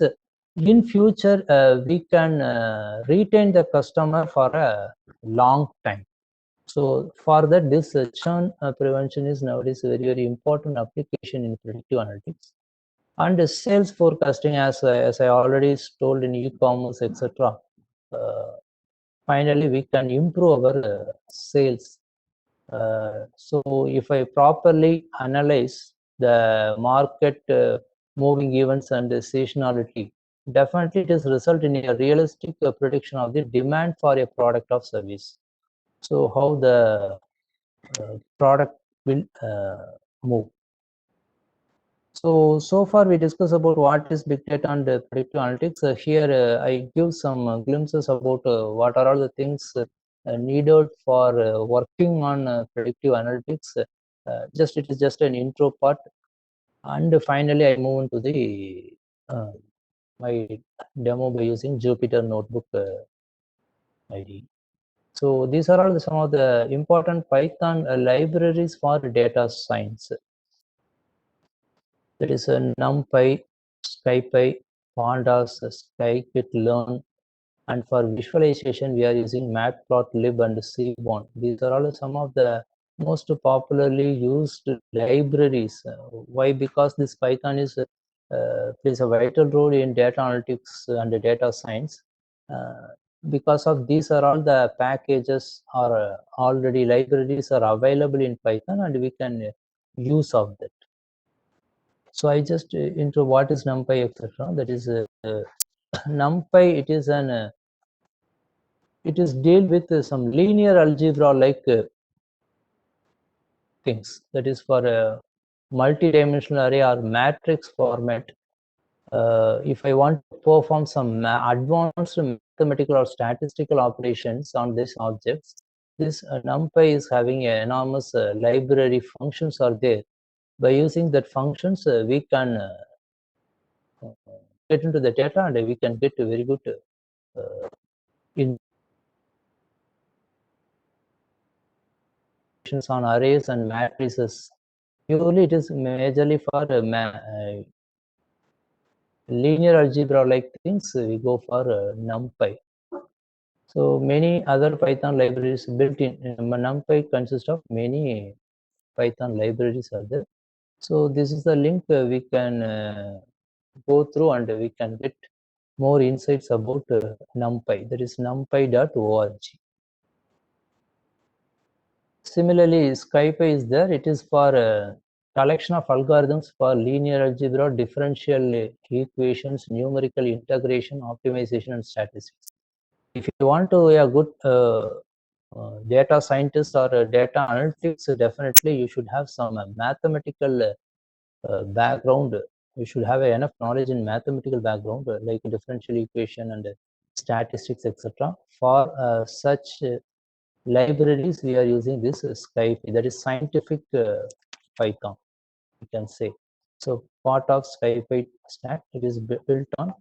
in future, we can retain the customer for a long time. So for that, this churn prevention is nowadays a very, very important application in predictive analytics. And sales forecasting, as I already told in e-commerce, etc. Finally, we can improve our sales. So if I properly analyze the market moving events and the seasonality, definitely it is result in a realistic prediction of the demand for a product or service. So how the product will move. So far we discussed about what is big data and predictive analytics. Here I give some glimpses about what are all the things needed for working on predictive analytics. It is just an intro part, and finally I move into the my demo by using Jupyter Notebook ID. So these are all some of the important Python libraries for data science. That is NumPy, SciPy, Pandas, scikit-learn, and for visualization we are using Matplotlib and Seaborn. These are all some of the most popularly used libraries. Why? Because this Python is plays a vital role in data analytics and data science. Because of these are all the packages or already libraries are available in Python, and we can use of that. So I just into what is NumPy, etc. That is NumPy. It is deal with some linear algebra like things. That is for a multi-dimensional array or matrix format. If I want to perform some advanced mathematical or statistical operations on these objects, this NumPy is having an enormous library functions are there. By using that functions, we can get into the data and we can get a very good on arrays and matrices. Usually it is majorly for linear algebra like things, we go for NumPy. So many other Python libraries built in NumPy consist of many Python libraries are there. So this is the link we can go through and we can get more insights about NumPy. That is numpy.org. Similarly, SciPy is there. It is for a collection of algorithms for linear algebra, differential equations, numerical integration, optimization, and statistics. If you want to be a good data scientist or data analytics, definitely you should have some mathematical background. You should have enough knowledge in mathematical background, like differential equation and statistics, etc. For such libraries, we are using this SciPy, that is scientific Python, you can say. So part of SciPy stack, it is built on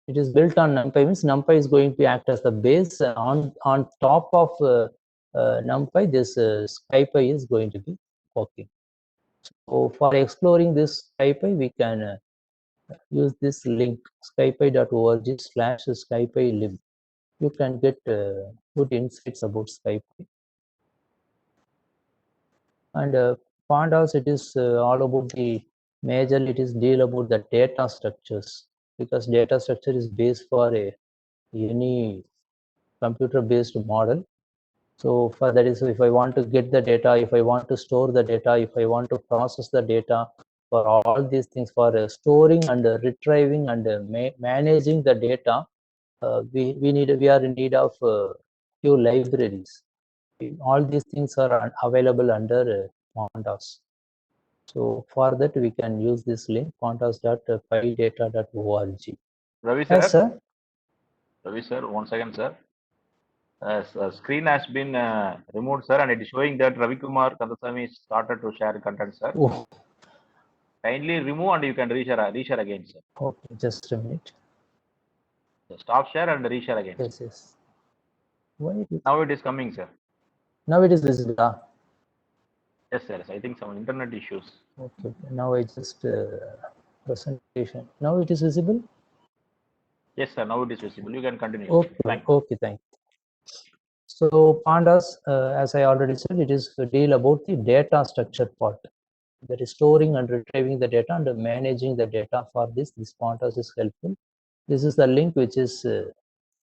NumPy. Means NumPy is going to act as the base. On top of NumPy, this SciPy is going to be working. So for exploring this SciPy, we can use this link scipy.org/scipylib. you can get good insights about SkyPy. And Pandas, it is all about the majorly it is deal about the data structures, because data structure is base for any computer based model. So for that is, if I want to get the data, if I want to store the data, if I want to process the data, for all these things, for storing and retrieving and managing the data, we are in need of few libraries. All these things are available under Pandas. So for that, we can use this link, pandas.pydata.org. Ravi sir, Yes, sir. Ravi sir, 1 second, sir. Screen has been removed, sir, and it is showing that Ravi Kumar Kandasamy started to share content, sir. Oh, Kindly remove and you can reshare again, sir. okay, just a minute. Stop share and reshare again. Yes, yes. Why it is, Now it is coming, sir. now it is visible. Ah, Yes, sir. I think some internet issues. okay, okay. Now I just presentation. Now it is visible. Yes, sir. Now it is visible. You can continue. Okay, Thanks. okay, thank you. So Pandas, as I already said, it is to deal about the data structure part. That is storing and retrieving the data and managing the data. For this Pandas is helpful. This is the link which is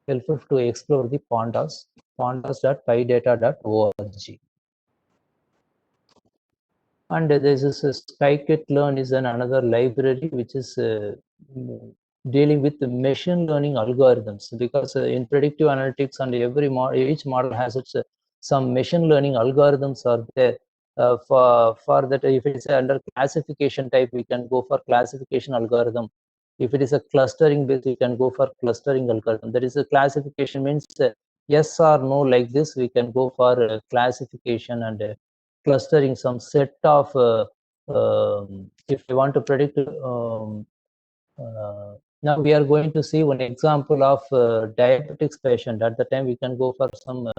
helpful to explore the Pandas, pandas.pydata.org. And this is scikit-learn is another library which is dealing with the machine learning algorithms, because in predictive analytics and each model has its some machine learning algorithms are there. For that, if it's under classification type, we can go for classification algorithm. If it is a clustering based, we can go for clustering algorithm. That is a classification means yes or no, like this we can go for classification and clustering some set of if we want to predict now we are going to see one example of diabetics patient. At the time we can go for some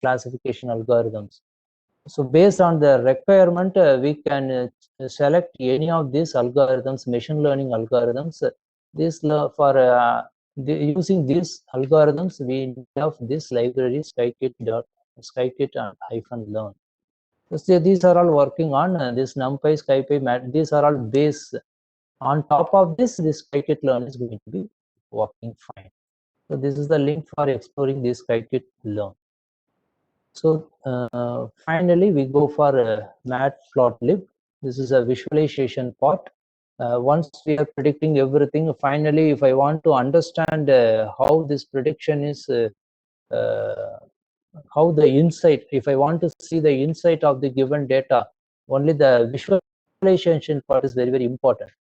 classification algorithms. So based on the requirement, we can select any of these algorithms, machine learning algorithms. Using these algorithms, we have this library scikit-learn. So these are all working on this NumPy, SkyPy, these are all base. On top of this scikit-learn is going to be working fine. So this is the link for exploring this scikit-learn. So finally, we go for matplotlib. This is a visualization part. Once we are predicting everything, finally, if I want to understand how this prediction is, how the insight, if I want to see the insight of the given data, only the visualization part is very, very important.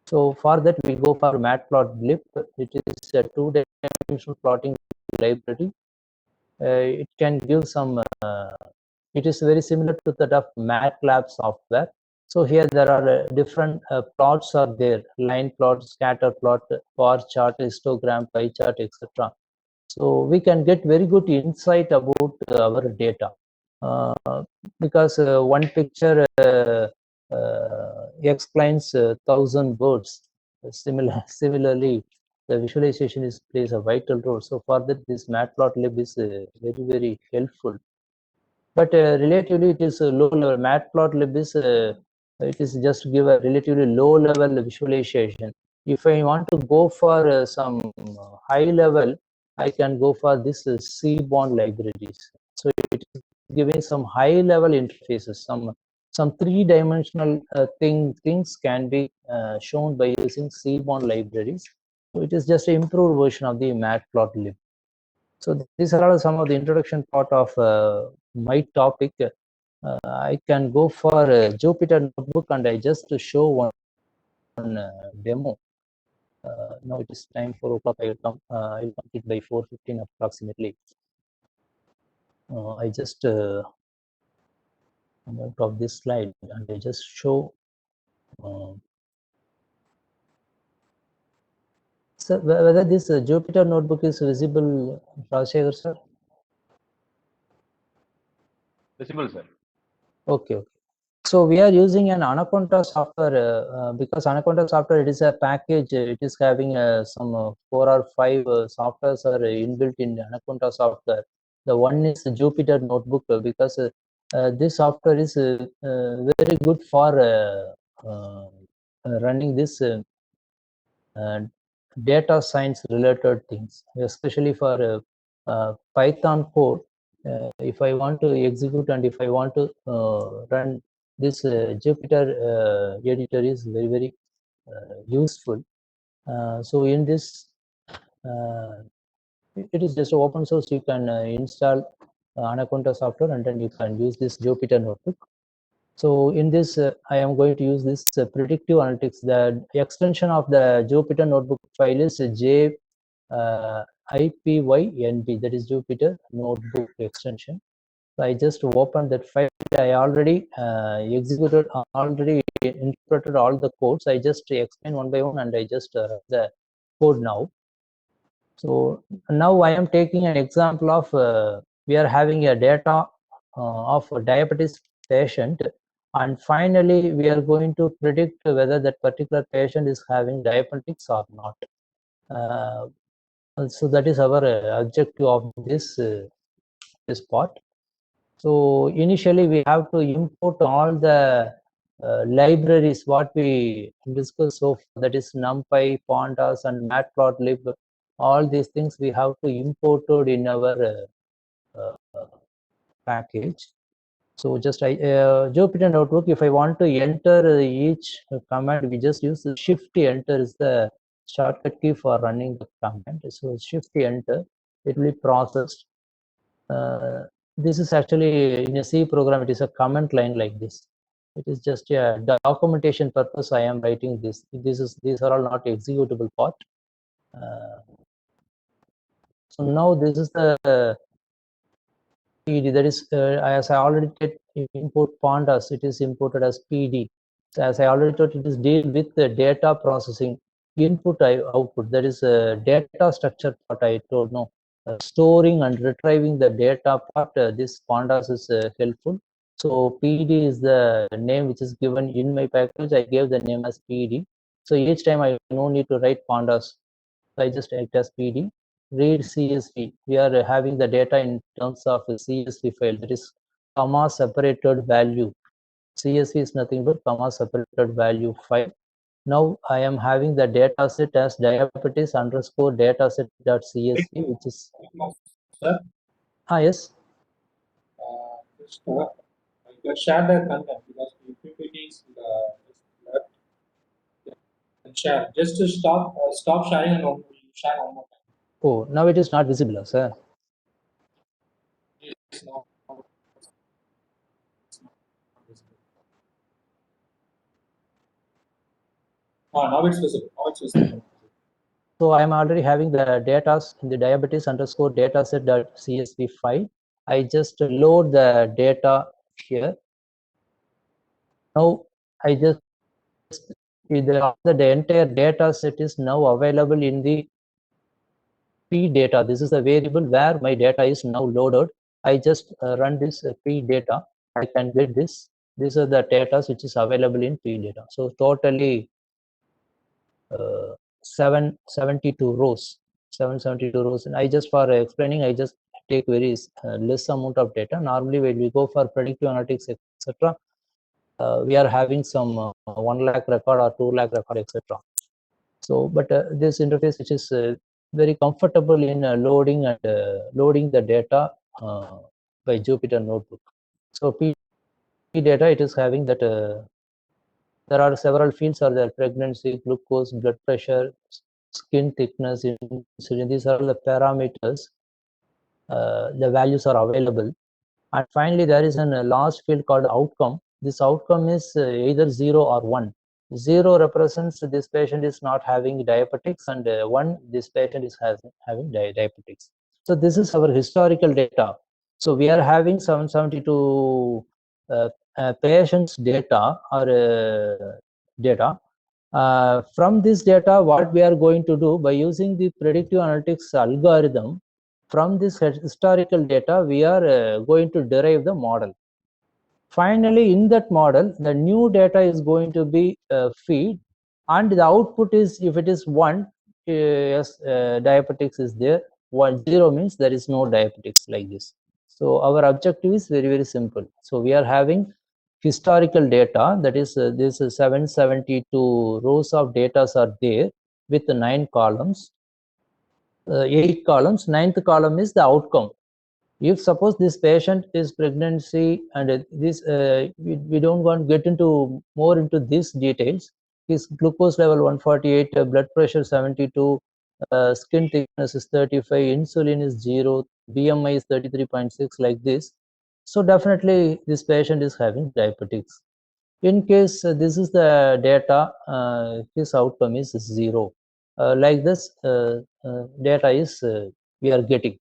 So for that, we go for matplotlib. It is a two-dimensional plotting library. It can give some, it is very similar to that of MATLAB software. So here there are different plots are there, line plot, scatter plot, bar chart, histogram, pie chart, etc. So we can get very good insight about our data, because one picture explains 1,000 words. Similarly, the visualization plays a vital role. So for that, this matplotlib is very, very helpful. But relatively, it is a low level. Matplotlib is it is just give a relatively low level visualization. If I want to go for some high level, I can go for this Seaborn libraries. So it is giving some high level interfaces, some three-dimensional things can be shown by using Seaborn libraries. So it is just an improved version of the matplotlib. So these are all some of the introduction part of my topic. I can go for Jupyter Notebook and I just to show one demo. Now it is time 4 o'clock. I will complete by 4:15 approximately. I just I'm out of this slide and I just show. So whether this Jupyter Notebook is visible, Rajshekhar sir? Visible, sir. Okay, okay. So we are using an Anaconda software because Anaconda software, it is a package. It is having some 4 or 5 softwares are inbuilt in Anaconda software. The one is Jupyter Notebook because this software is very good for running this data science related things, especially for Python code. If I want to execute and if I want to run this Jupyter editor is very useful. So in this, it is just open source. You can install Anaconda software and then you can use this Jupyter Notebook. So in this, I am going to use this predictive analytics. The extension of the Jupyter Notebook file is JIPYNB, that is Jupyter Notebook extension. So I just opened that file. I already already interpreted all the codes. I just explain one by one and I just the code now. So now I am taking an example of we are having a data of a diabetes patient, and finally we are going to predict whether that particular patient is having diabetics or not. So that is our objective of this part. So initially we have to import all the libraries what we discussed so far, that is NumPy, Pandas and Matplotlib. All these things we have to import it in our package. So just Jupyter Notebook, if I want to enter each command, we just use the Shift Enter is the shortcut key for running the command. So Shift Enter, it will be processed. This is actually in a C program, it is a comment line like this. It is just a documentation purpose I am writing this. These are all not executable part. So now this is the PD, that is as I already did import Pandas, it is imported as PD. So as I already told, it is deal with the data processing, input output, that is data structure part I told no. Storing and retrieving the data part, this Pandas is helpful. So PD is the name which is given in my package. I gave the name as PD. So each time I no need to write Pandas. So I just act as PD. Read CSV. We are having the data in terms of a CSV file, that is comma separated value. CSV is nothing but comma separated value file. Now I am having the data set as diabetes underscore dataset.csv, which is Sir, yes. just share the content because the PPT is left. And share. Just to stop sharing and share one more time. Oh, now it is not visible, sir. It's not visible. Now it's visible. Now it's visible. So I am already having the data in the diabetes underscore dataset.csv file. I just load the data here. Now I just the entire data set is now available in the p data. This is the variable where my data is now loaded. I just run this p data. I can get this. These are the data which is available in p data. So totally 772 rows. 772 rows. And I just for explaining, I just take very less amount of data. Normally when we go for predictive analytics, etc., we are having some 1 lakh record or 2 lakh record, etc. So, but this interface which is very comfortable in loading the data by Jupyter Notebook. So P data, it is having that there are several fields are there: pregnancy, glucose, blood pressure, skin thickness, insulin. These are the parameters. The values are available. And finally, there is a last field called outcome. This outcome is either 0 or 1. 0 represents this patient is not having diabetics, and 1, this patient is having diabetics. So this is our historical data. So we are having 772 patients data or data. From this data, what we are going to do by using the predictive analytics algorithm, from this historical data, we are going to derive the model. Finally, in that model, the new data is going to be feed, and the output is, if it is 1, yes, diabetics is there. 0 means there is no diabetics, like this. So our objective is very, very simple. So we are having historical data, that is this is 772 rows of data are there with 9 columns, 8 columns. 9th column is the outcome. If suppose this patient is pregnancy, and this we don't want to get into more into these details. His glucose level 148, blood pressure 72, skin thickness is 35, insulin is 0, BMI is 33.6, like this. So definitely this patient is having diabetics. In case this is the data, his outcome is 0. Like this data is we are getting.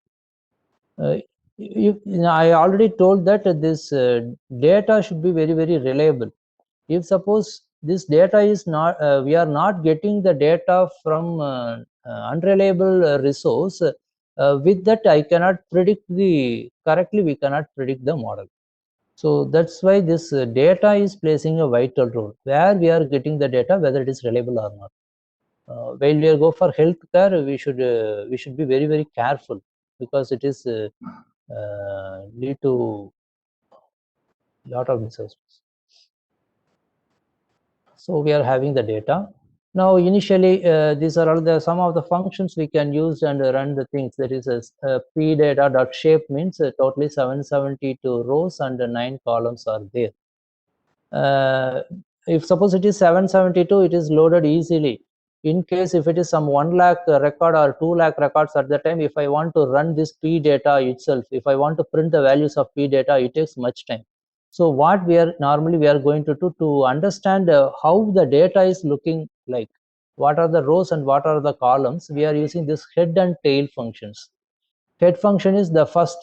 I already told that this data should be very, very reliable. If suppose this data is not, we are not getting the data from unreliable resource, with that I cannot predict correctly, we cannot predict the model. So that's why this data is playing a vital role, where we are getting the data, whether it is reliable or not. While we go for healthcare, we should be very, very careful, because it is lead to lot of disasters. So we are having the data. Now initially these are all some of the functions we can use and run the things. That is pdata.shape means totally 772 rows and 9 columns are there. If suppose it is 772, it is loaded easily. In case if it is some 1 lakh record or 2 lakh records at the time, if I want to run this p data itself, if I want to print the values of p data, it takes much time. So what we are normally going to do to understand how the data is looking like, what are the rows and what are the columns, we are using this head and tail functions. Head function is the first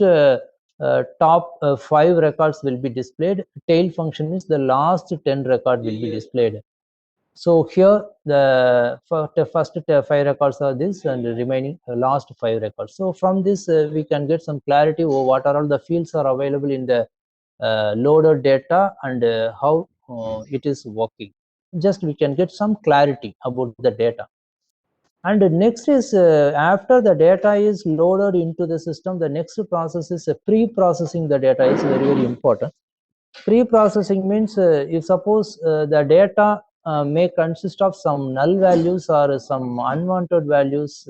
top 5 records will be displayed. Tail function is the last 10 record will be displayed. So here the first 5 records are this, and the remaining last 5 records. So from this we can get some clarity over what are all the fields are available in the loaded data, and how it is working. Just we can get some clarity about the data. And next is after the data is loaded into the system, the next process is pre-processing the data is very, very important. Pre-processing means if suppose the data may consist of some null values or some unwanted values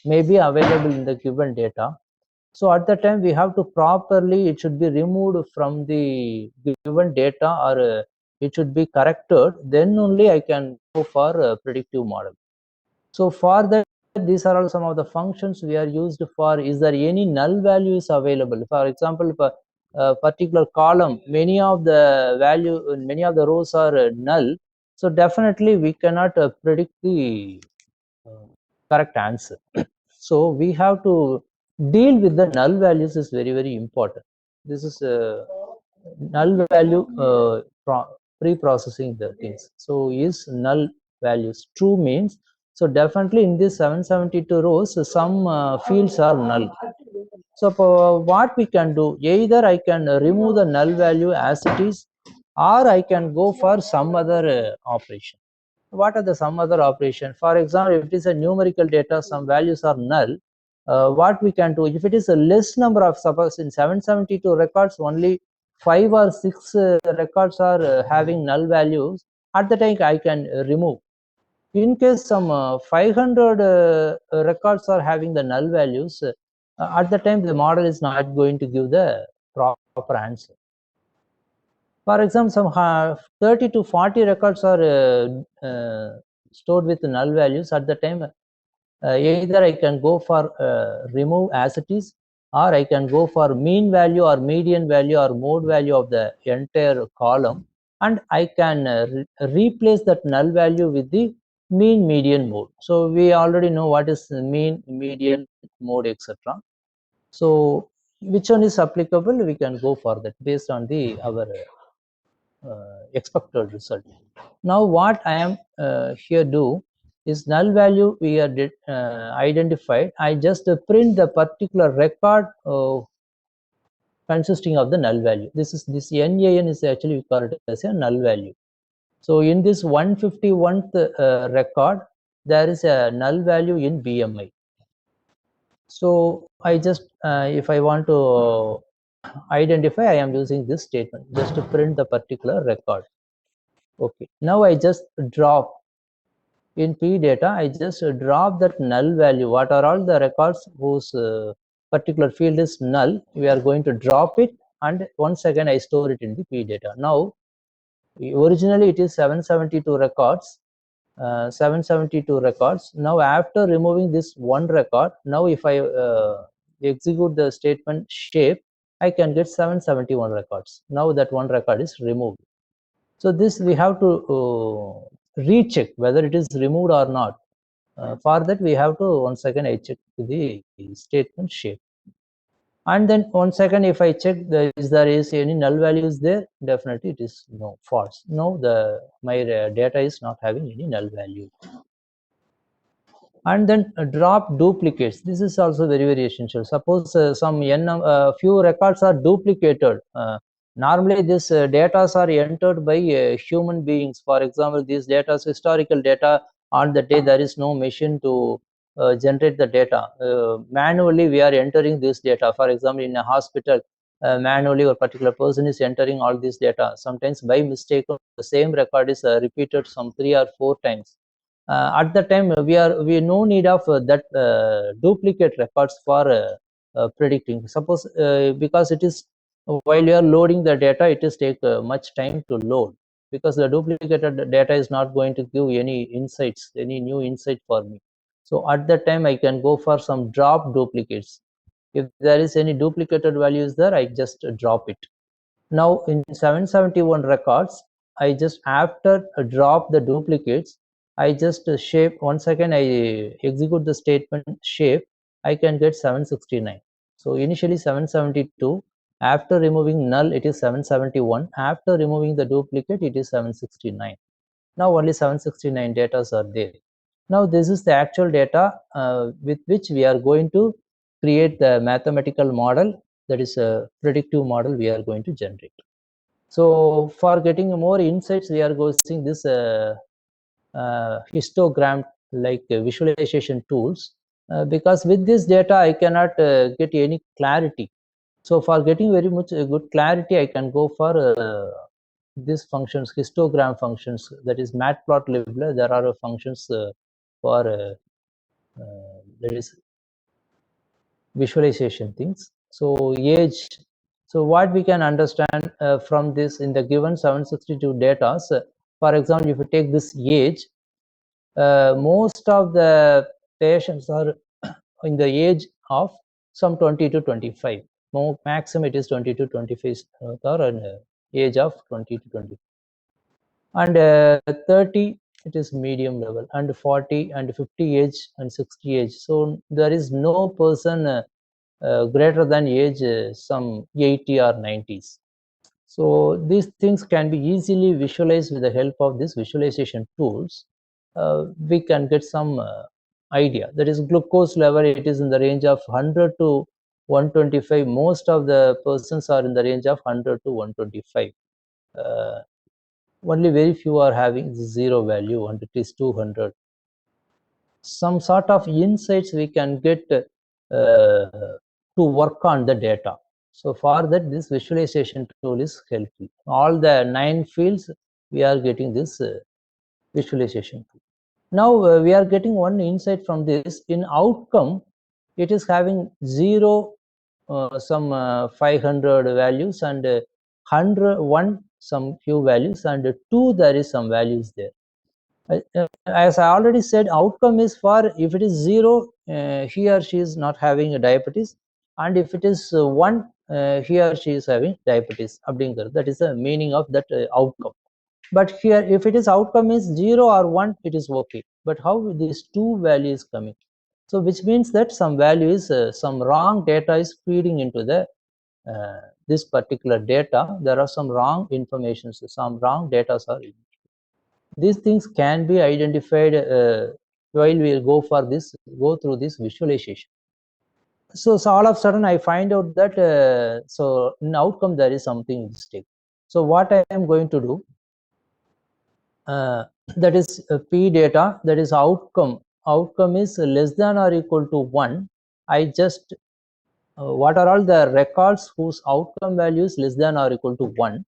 may be available in the given data. So at the time we have to properly, it should be removed from the given data, or it should be corrected. Then only I can go for a predictive model. So for that, these are all some of the functions we are used for. Is there any null values available? For example, if a particular column, many of the rows are null, so definitely we cannot predict the correct answer. So we have to deal with the null values is very, very important. This is null value pre-processing the things. So is null values true means, so definitely in this 772 rows some fields are null. So what we can do, either I can remove the null value as it is, or I can go for some other operation. What are the some other operation? For example, if it is a numerical data, some values are null. What we can do, if it is a less number of, suppose in 772 records only 5 or 6 records are having null values, at the time I can remove. In case some 500 records are having the null values, at the time the model is not going to give the proper answer. For example, some 30 to 40 records are stored with null values. At the time, either I can go for remove as it is, or I can go for mean value or median value or mode value of the entire column, and I can replace that null value with the mean, median, mode. So we already know what is mean, median, mode, etc. So which one is applicable, we can go for that based on our expected result. Now what I am here do is, null value we are identified. I just print the particular record consisting of the null value. This NaN is actually we call it as a null value. So in this 151th record, there is a null value in BMI. So I just, if I want to identify, I am using this statement just to print the particular record. Okay, now I just drop in P data, I just drop that null value. What are all the records whose particular field is null? We are going to drop it, and once again I store it in the P data. Now, originally it is 772 records. 772 records. Now, after removing this one record, now if I execute the statement shape, I can get 771 records. Now that one record is removed. So this we have to recheck whether it is removed or not. For that, we have to once again I check the statement shape. And then once again, if I check is there is any null values there, definitely it is no, false. No, my data is not having any null value. And then drop duplicates. This is also very, very essential. Suppose some few records are duplicated. Normally, these data are entered by human beings. For example, these data, historical data, on the day there is no machine to generate the data. Manually, we are entering this data. For example, in a hospital, manually a particular person is entering all this data. Sometimes by mistake, the same record is repeated some 3 or 4 times. At the time, we no need of that duplicate records for predicting. Suppose because it is while you are loading the data, it is take much time to load, because the duplicated data is not going to give any insights, any new insight for me. So at that time, I can go for some drop duplicates. If there is any duplicated values there, I just drop it. Now in 771 records, I just after drop the duplicates, I just shape once again, I execute the statement shape, I can get 769. So initially 772, after removing null, it is 771. After removing the duplicate, it is 769. Now only 769 data are there. Now this is the actual data with which we are going to create the mathematical model, that is a predictive model we are going to generate. So for getting more insights, we are using this histogram like visualization tools, because with this data I cannot get any clarity. So for getting very much good clarity, I can go for these functions, histogram functions, that is matplotlib. There are functions for that is visualization things. So age. So what we can understand from this in the given 762 data, for example, if you take this age, most of the patients are in the age of some 20 to 25. Maximum it is 20 to 25, or an age of 20 to 25. And 30 it is medium level, and 40 and 50 age and 60 age. So there is no person greater than age some 80 or 90s. So these things can be easily visualized with the help of these visualization tools. We can get some idea. That is glucose level, it is in the range of 100 to 125. Most of the persons are in the range of 100 to 125. Only very few are having zero value, and it is 200. Some sort of insights we can get to work on the data. So for that, this visualization tool is helpful. All the 9 fields, we are getting this visualization tool. Now we are getting one insight from this. In outcome, it is having 0, some 500 values, and 101 some few values, and 2 there is some values there. As I already said, outcome is for if it is 0, he or she is not having a diabetes, and if it is 1, he or she is having diabetes. That is the meaning of that outcome. But here, if it is outcome is 0 or 1, it is okay. But how these 2 values coming? So which means that some value is some wrong data is feeding into the this particular data. There are some wrong information, so some wrong data are in. These things can be identified while we will go through this visualization. So all of a sudden I find out that so in outcome there is something mistake. So what I am going to do, that is p data, that is outcome is less than or equal to 1. I just what are all the records whose outcome value is less than or equal to 1,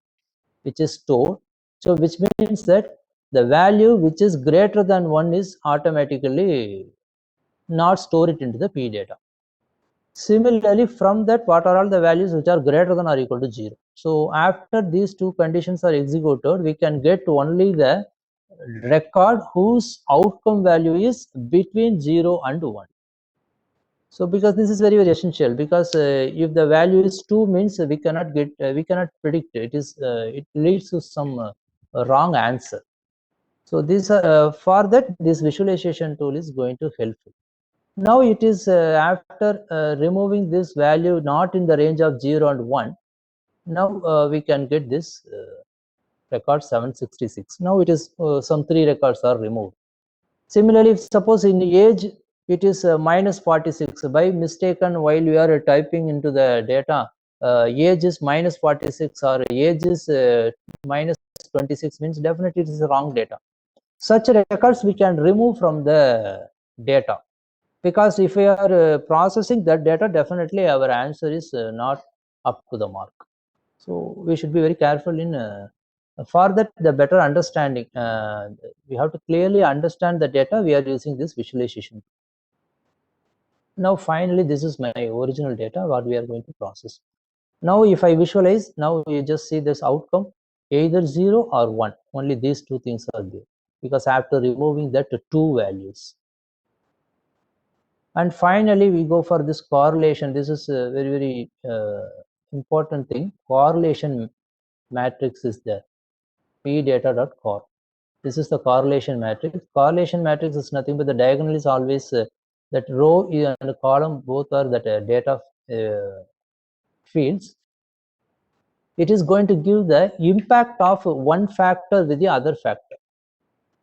which is stored. So which means that the value which is greater than 1 is automatically not stored it into the p data. Similarly, from that, what are all the values which are greater than or equal to 0? So after these two conditions are executed, we can get only the record whose outcome value is between 0 and 1. So because this is very, very essential, because if the value is 2 means we cannot get, we cannot predict it. It leads to some wrong answer. So this for that, this visualization tool is going to help. Now it is after removing this value not in the range of 0 and 1, now we can get this record 766. Now it is some 3 records are removed. Similarly, if suppose in age it is minus 46, by mistaken while you are typing into the data, age is minus 46 or age is minus 26, means definitely it is wrong data. Such records we can remove from the data, because if we are processing that data, definitely our answer is not up to the mark. So we should be very careful in for that, the better understanding, we have to clearly understand the data. We are using this visualization. Now finally, this is my original data what we are going to process. Now if I visualize, now you just see this outcome, either 0 or 1, only these two things are there, because after removing that two values. And finally, we go for this correlation. This is a very, very important thing. Correlation matrix is there, pdata.cor. This is the correlation matrix. Correlation matrix is nothing but the diagonal is always that row and column both are that data fields. It is going to give the impact of one factor with the other factor.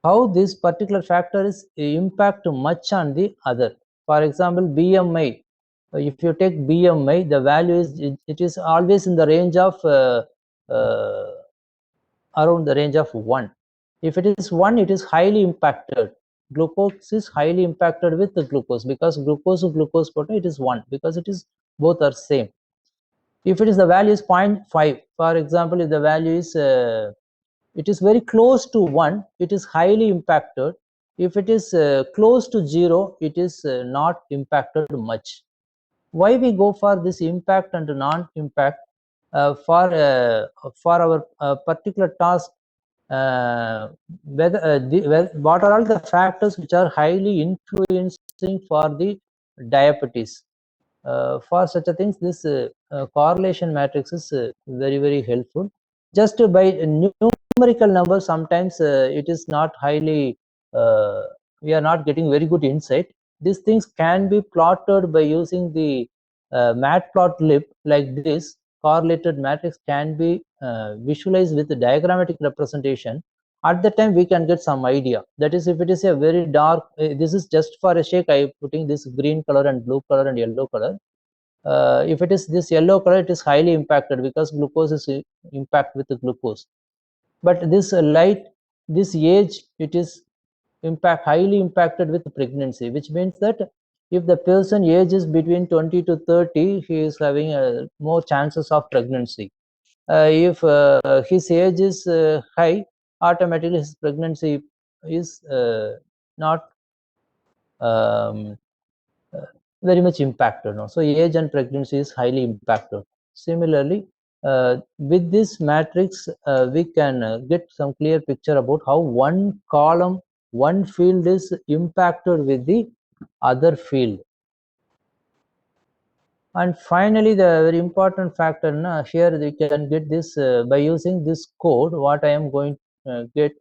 How this particular factor is impact much on the other. For example, BMI. If you take BMI, the value is it is always in the range of around the range of 1. If it is 1, it is highly impacted. Glucose is highly impacted with the glucose, because glucose to glucose protein, it is 1, because it is both are same. If it is the value is 0.5, for example, if the value is it is very close to 1, it is highly impacted. If it is close to 0, it is not impacted much. Why we go for this impact and non-impact? For our particular task, what are all the factors which are highly influencing for the diabetes? For such a things, this correlation matrix is very, very helpful. Just by numerical numbers, sometimes it is not highly, we are not getting very good insight. These things can be plotted by using the matplotlib like this. Correlated matrix can be visualized with the diagrammatic representation. At the time we can get some idea. That is, if it is a very dark, this is just for a shake, I am putting this green color and blue color and yellow color. If it is this yellow color, it is highly impacted, because glucose is impact with the glucose. But this light, this age, it is highly impacted with pregnancy, which means that if the person age is between 20 to 30, he is having more chances of pregnancy. If his age is high, automatically his pregnancy is not very much impacted. No? So age and pregnancy is highly impacted. Similarly, with this matrix, we can get some clear picture about how one column, one field is impacted with the other field. And finally, the very important factor, here we can get this by using this code. What I am going to get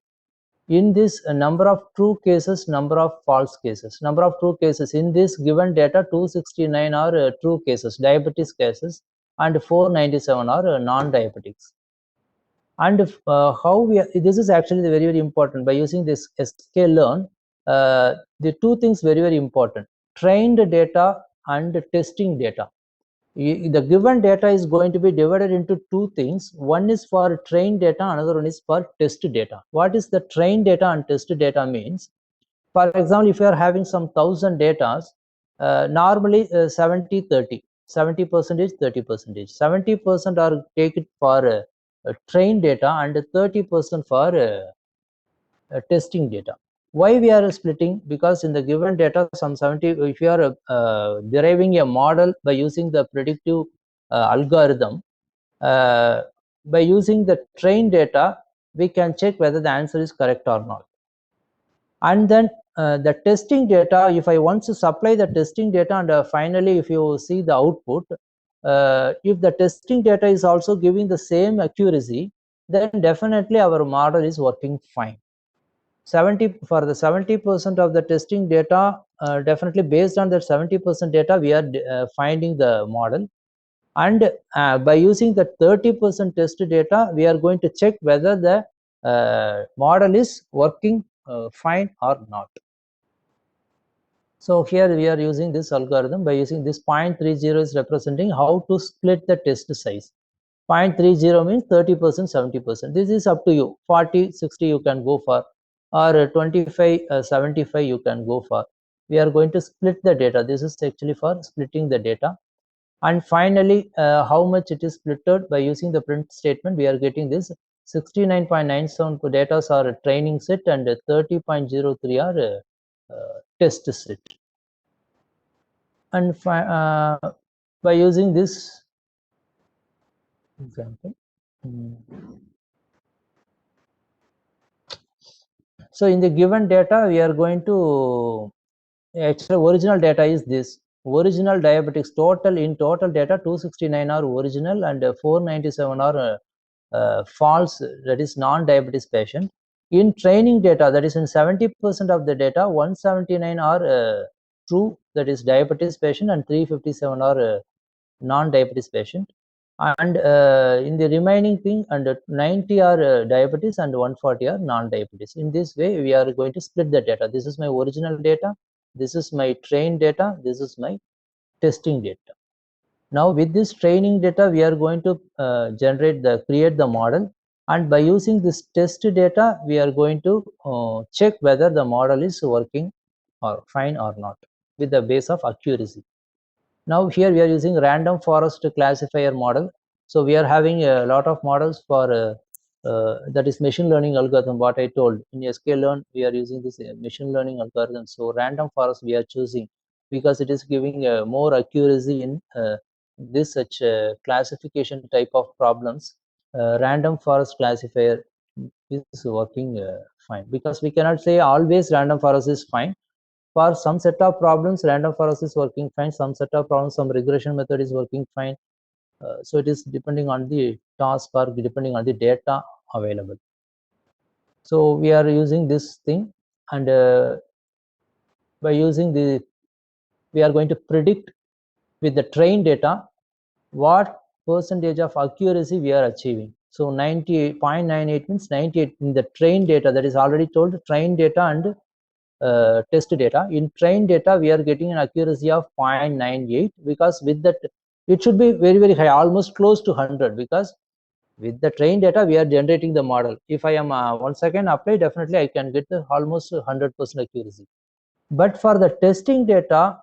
in this number of true cases, number of false cases. Number of true cases in this given data, 269 are true cases, diabetes cases, and 497 are non-diabetics. And how we this is actually very, very important. By using this sklearn, the two things very, very important. Trained data and testing data. The given data is going to be divided into two things. One is for trained data, another one is for test data. What is the trained data and test data means? For example, if you are having some 1000 data, normally 70-30, 70% 30%. 70% are taken for trained data and 30% for testing data. Why we are splitting? Because in the given data, some 70, if you are deriving a model by using the predictive algorithm, by using the trained data, we can check whether the answer is correct or not. And then the testing data, if I want to supply the testing data and finally if you see the output, if the testing data is also giving the same accuracy, then definitely our model is working fine. 70 for the 70% of the testing data, definitely based on that 70% data we are finding the model, and by using the 30% test data we are going to check whether the model is working fine or not. So here we are using this algorithm. By using this 0.30 is representing how to split the test size. 0.30 means 30%, 70%. This is up to you. 40, 60 you can go for, or 25, 75 you can go for. We are going to split the data. This is actually for splitting the data. And finally, how much it is splitted by using the print statement, we are getting this 69.97 data are a training set and 30.03 are test set. And by using this example, so in the given data, we are going to, actually original data is this. Original diabetics total, in total data 269 are original and 497 are false, that is non-diabetes patient. In training data, that is in 70% of the data, 179 are true, that is diabetes patient, and 357 are non-diabetes patient. And in the remaining thing, under 90 are diabetes and 140 are non-diabetes. In this way, we are going to split the data. This is my original data, this is my trained data, this is my testing data. Now with this training data, we are going to create the model, and by using this test data, we are going to check whether the model is working or fine or not with the base of accuracy. Now here we are using random forest classifier model. So we are having a lot of models for that is machine learning algorithm. What I told in sklearn, we are using this machine learning algorithm. So random forest we are choosing because it is giving more accuracy in this such classification type of problems. Random forest classifier is working fine, because we cannot say always random forest is fine. For some set of problems, random forest is working fine. Some set of problems, some regression method is working fine. So it is depending on the task or depending on the data available. So we are using this thing, and by using we are going to predict with the trained data what percentage of accuracy we are achieving. So 98.98 means 98 in the trained data, that is already told, trained data and test data. In trained data, we are getting an accuracy of 0.98, because with that it should be very, very high, almost close to 100, because with the trained data we are generating the model. If I am 1 second apply, definitely I can get almost 100% accuracy. But for the testing data,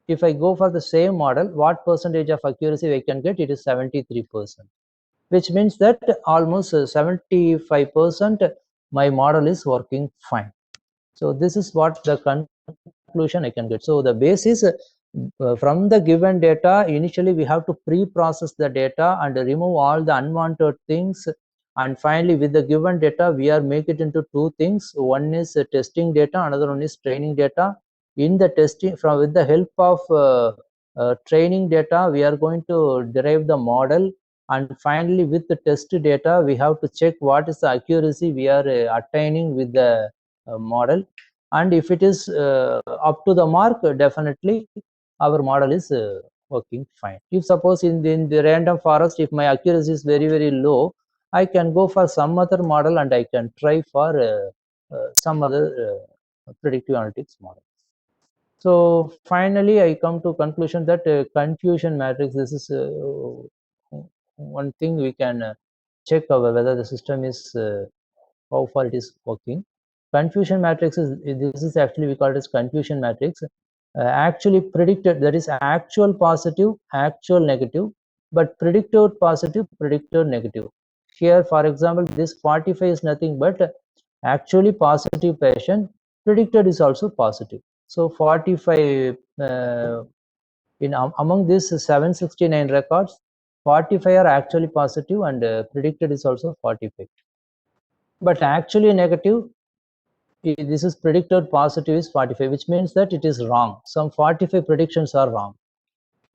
if I go for the same model, what percentage of accuracy I can get? It is 73%, which means that almost 75% my model is working fine. So this is what the conclusion I can get. So the base is from the given data, initially we have to pre-process the data and remove all the unwanted things, and finally with the given data we are make it into two things. One is testing data, another one is training data. In the testing, with the help of training data, we are going to derive the model, and finally with the test data we have to check what is the accuracy we are attaining with the model, and if it is up to the mark, definitely our model is working fine. If suppose in the random forest, if my accuracy is very, very low, I can go for some other model and I can try for some other predictive analytics model. So finally, I come to conclusion that confusion matrix, this is one thing we can check whether the system is how far it is working. Confusion matrix is, this is actually we call it as confusion matrix. Actually predicted, that is actual positive, actual negative, but predicted positive, predicted negative. Here, for example, this 45 is nothing but actually positive patient, predicted is also positive. So 45 among these 769 records, 45 are actually positive and predicted is also 45. But actually negative, this is predicted positive is 45, which means that it is wrong. Some 45 predictions are wrong.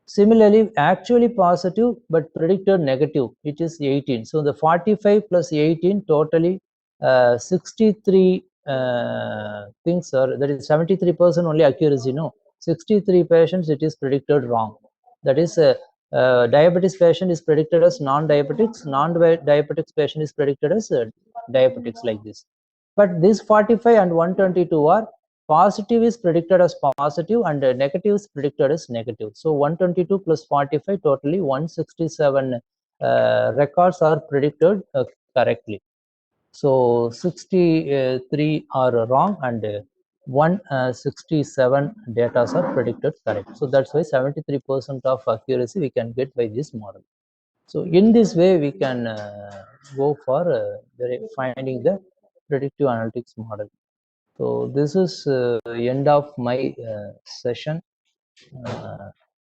Similarly, actually positive but predicted negative, it is 18. So the 45 plus 18 totally 63 things are, that is 73% only accuracy. No, 63 patients it is predicted wrong. That is diabetes patient is predicted as non-diabetics, non-diabetics patient is predicted as diabetics, like this. But this 45 and 122 are positive is predicted as positive and negative is predicted as negative. So 122 plus 45, totally 167 records are predicted correctly. So 63 are wrong and 167 data are predicted correct. So that's why 73% of accuracy we can get by this model. So in this way we can go for finding the predictive analytics model. So this is end of my session.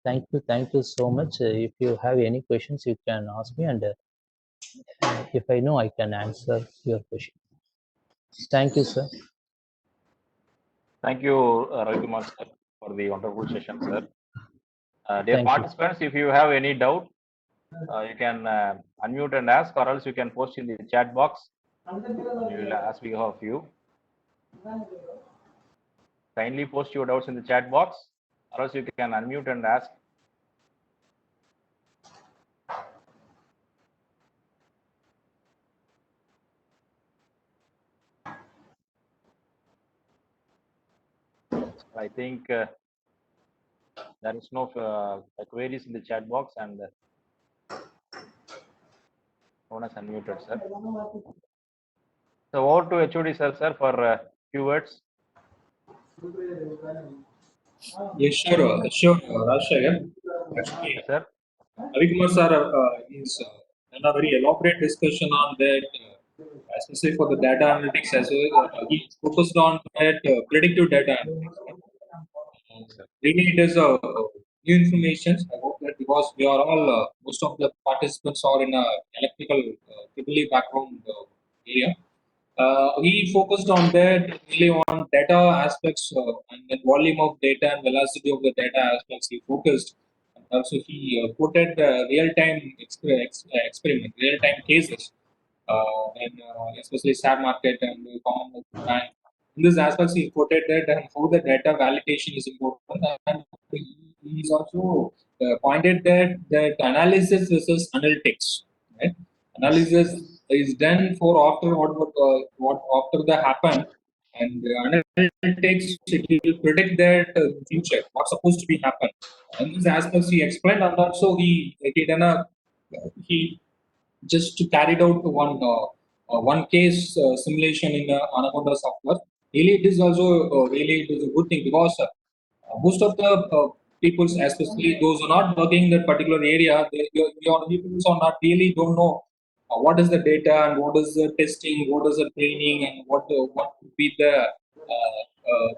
Thank you so much. If you have any questions, you can ask me, and if I know, I can answer your question. Thank you, sir. Thank you, Ravi Kumar sir, for the wonderful session, sir. Dear Thank you. participants, if you have any doubt, you can unmute and ask, or else you can post in the chat box. We will ask we have you. Kindly post your doubts in the chat box, or else you can unmute and ask. I think there is no queries in the chat box, and no one has unmuted, sir. So over to HOD sir for few words. Yes, sure, Rajshekar. Actually, Yes, sir. Ravi Kumar sir is done a very elaborate discussion on that, especially for the data analytics as well. He focused on that predictive data analytics. Really, it is new information. I hope that because we are all, most of the participants are in a electrical triple background area. He focused on that, really on data aspects and the volume of data and velocity of the data aspects. He focused. And also, he quoted real-time experiment, real-time cases, and especially share market and common bank. In this aspects, he quoted that and how the data validation is important, and he's also pointed that analysis versus analytics. Right? Analysis is done for after what after the happen, and analytics it will predict that future what's supposed to be happen. And these aspects he explained, and also he done a he just carried out one case simulation in Anaconda software. Really, it is also really it is a good thing because most of the people, especially those who are not working in that particular area, your people are not really don't know what is the data and what is the testing, what is the training, and what would be the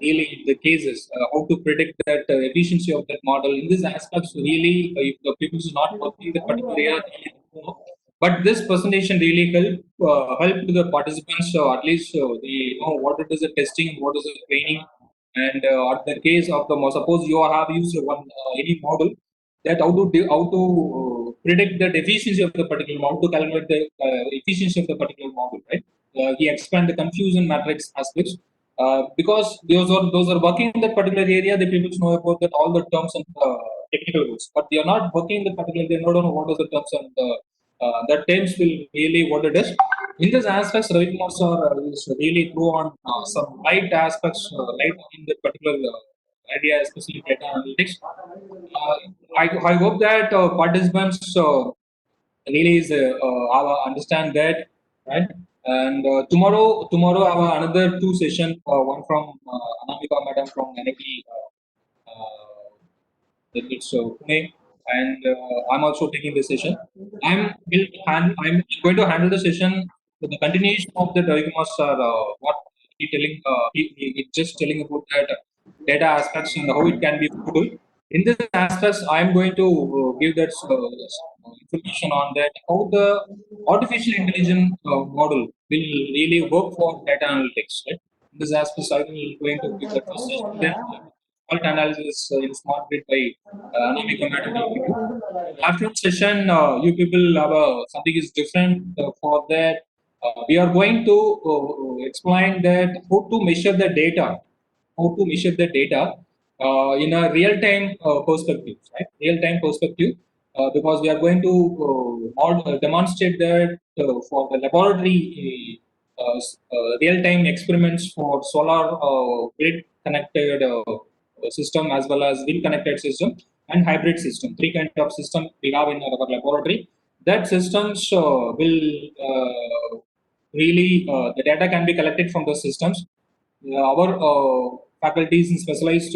really the cases, how to predict that efficiency of that model. In these aspects, really, if the people is not working in that particular area, they don't know. But this presentation really helped the participants, at least they know what it is the testing, what is the training, and at the case of the suppose you have used one any model, that how to predict the efficiency of the particular model, to calculate the efficiency of the particular model, right? He expand the confusion matrix aspects. Because those are working in that particular area, the people know about that all the terms and technical rules, but they are not working in the particular. They don't know what are the terms and that terms will really what it is. In this aspects, Ravi Kumar sir is really through on some light aspects, light in that particular idea, especially data analytics. I hope that participants really is understand that, right? And tomorrow our another two session, one from Anamika madam from NIP, it's Pune, and I'm also taking the session. I'm going to handle the session with the continuation of the Ravikumar sir. What he just telling about that data aspects and how it can be fruitful. In this aspects, I'm going to give that information on that how the artificial intelligence model will really work for data analytics. Right? In this aspect, I will going to give the first session. Then fault analysis in smart grid by Anamika madam will give you. After session, you people have something is different for that. We are going to explain that how to measure the data, in a real-time perspective, right? Real-time perspective, because we are going to demonstrate that for the laboratory real-time experiments for solar grid connected system as well as wind connected system and hybrid system. Three kind of system we have in our laboratory. That systems will really the data can be collected from the systems. Our faculties in specialized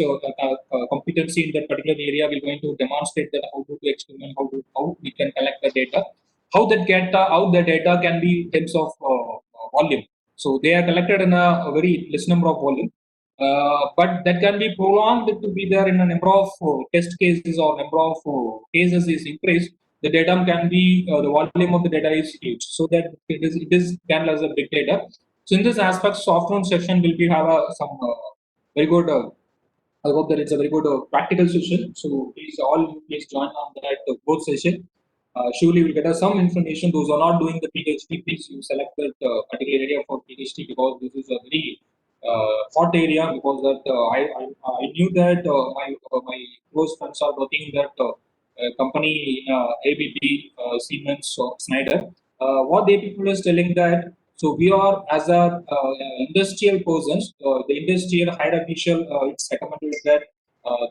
competency in that particular area will going to demonstrate that how to experiment, how we can collect the data, how the data can be in terms of volume. So they are collected in a very less number of volume, but that can be prolonged to be there in a number of test cases or number of cases is increased. The data can be the volume of the data is huge, so that it is can as a big data. So in this aspect, afternoon session will be have some very good. I hope that it's a very good practical session. So please join on that both session. Surely we'll get us some information. Those who are not doing the PhD, please you select that particular area for PhD because this is a very hot area. Because that I knew that my close friends are working in that company in ABB, Siemens, Schneider. What they people is telling that. So we are as a industrial persons, the industrial higher official, it's recommended that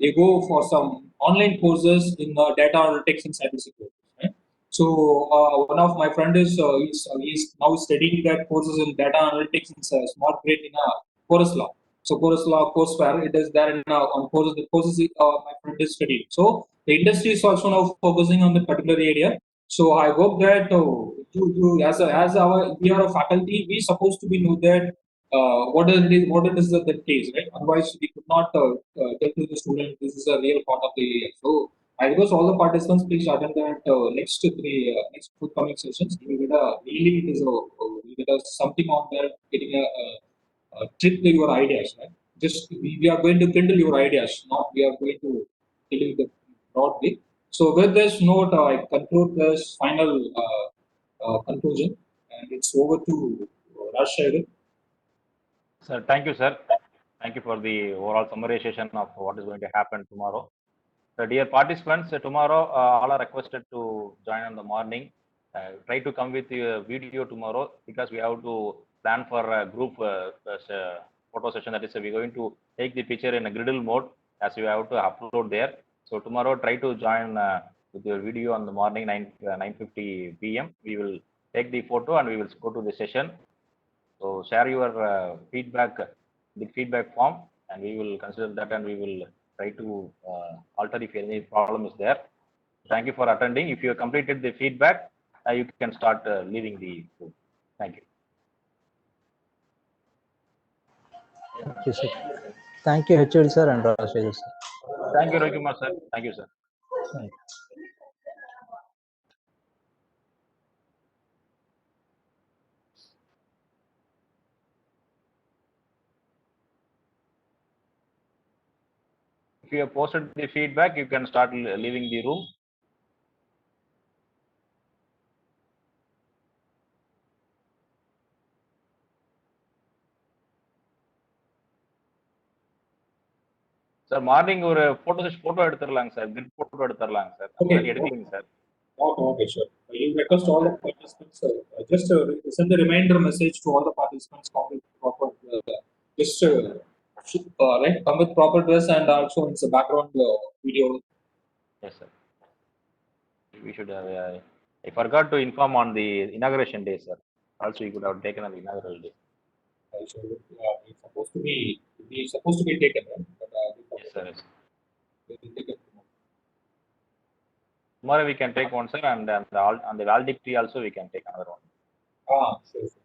they go for some online courses in data analytics and cybersecurity. Right? So one of my friend is now studying that courses in data analytics in smart grid in Chorus Law. So Chorus Law courseware it is there in on courses. The courses my friend is studying. So the industry is also now focusing on the particular area. So I hope that you as our we are a faculty, we supposed to be know that what it is the case, right? Otherwise, we could not tell to the student this is a real part of the area. So I request all the participants please attend that next forthcoming sessions. You will get a really it is a you get a something on that getting trick to your ideas, right? Just we are going to kindle your ideas, not we are going to tell you the broad way. So with this note, I conclude this final conclusion, and it's over to Rajshekar. Sir, thank you, sir. Thank you for the overall summarization of what is going to happen tomorrow. So, dear participants, tomorrow all are requested to join in the morning. Try to come with your video tomorrow because we have to plan for a group photo session. That is, we're going to take the picture in a griddle mode as we have to upload there. So tomorrow, try to join with your video on the morning 9:50 p.m. We will take the photo and we will go to the session. So share your feedback, the feedback form, and we will consider that and we will try to alter if any problem is there. Thank you for attending. If you have completed the feedback, you can start leaving the room. Thank you. Thank you, sir. Thank you, HOD sir and Rajshekar sir. Thank you, Ravikumar sir. Thank you, sir. Thank you. If you have posted the feedback, you can start leaving the room. Sir, morning ஒரு photo எடுத்துறலாங்க sir. Grid photo எடுத்துறலாங்க sir. Okay. எடுத்துங்க sir. Okay, sure. You request all the participants. Just send a reminder message to all the participants. Just right? Come with proper dress and also it's a background video. Yes, sir. We should have. I forgot to inform on the inauguration day, sir. Also, you could have taken on the inaugural day. So it's supposed to be taken, right? But Yes, sir. Yes. we taken. Tomorrow we can take one, sir, and on the valedictory also we can take another one. Sure. Yes, sir.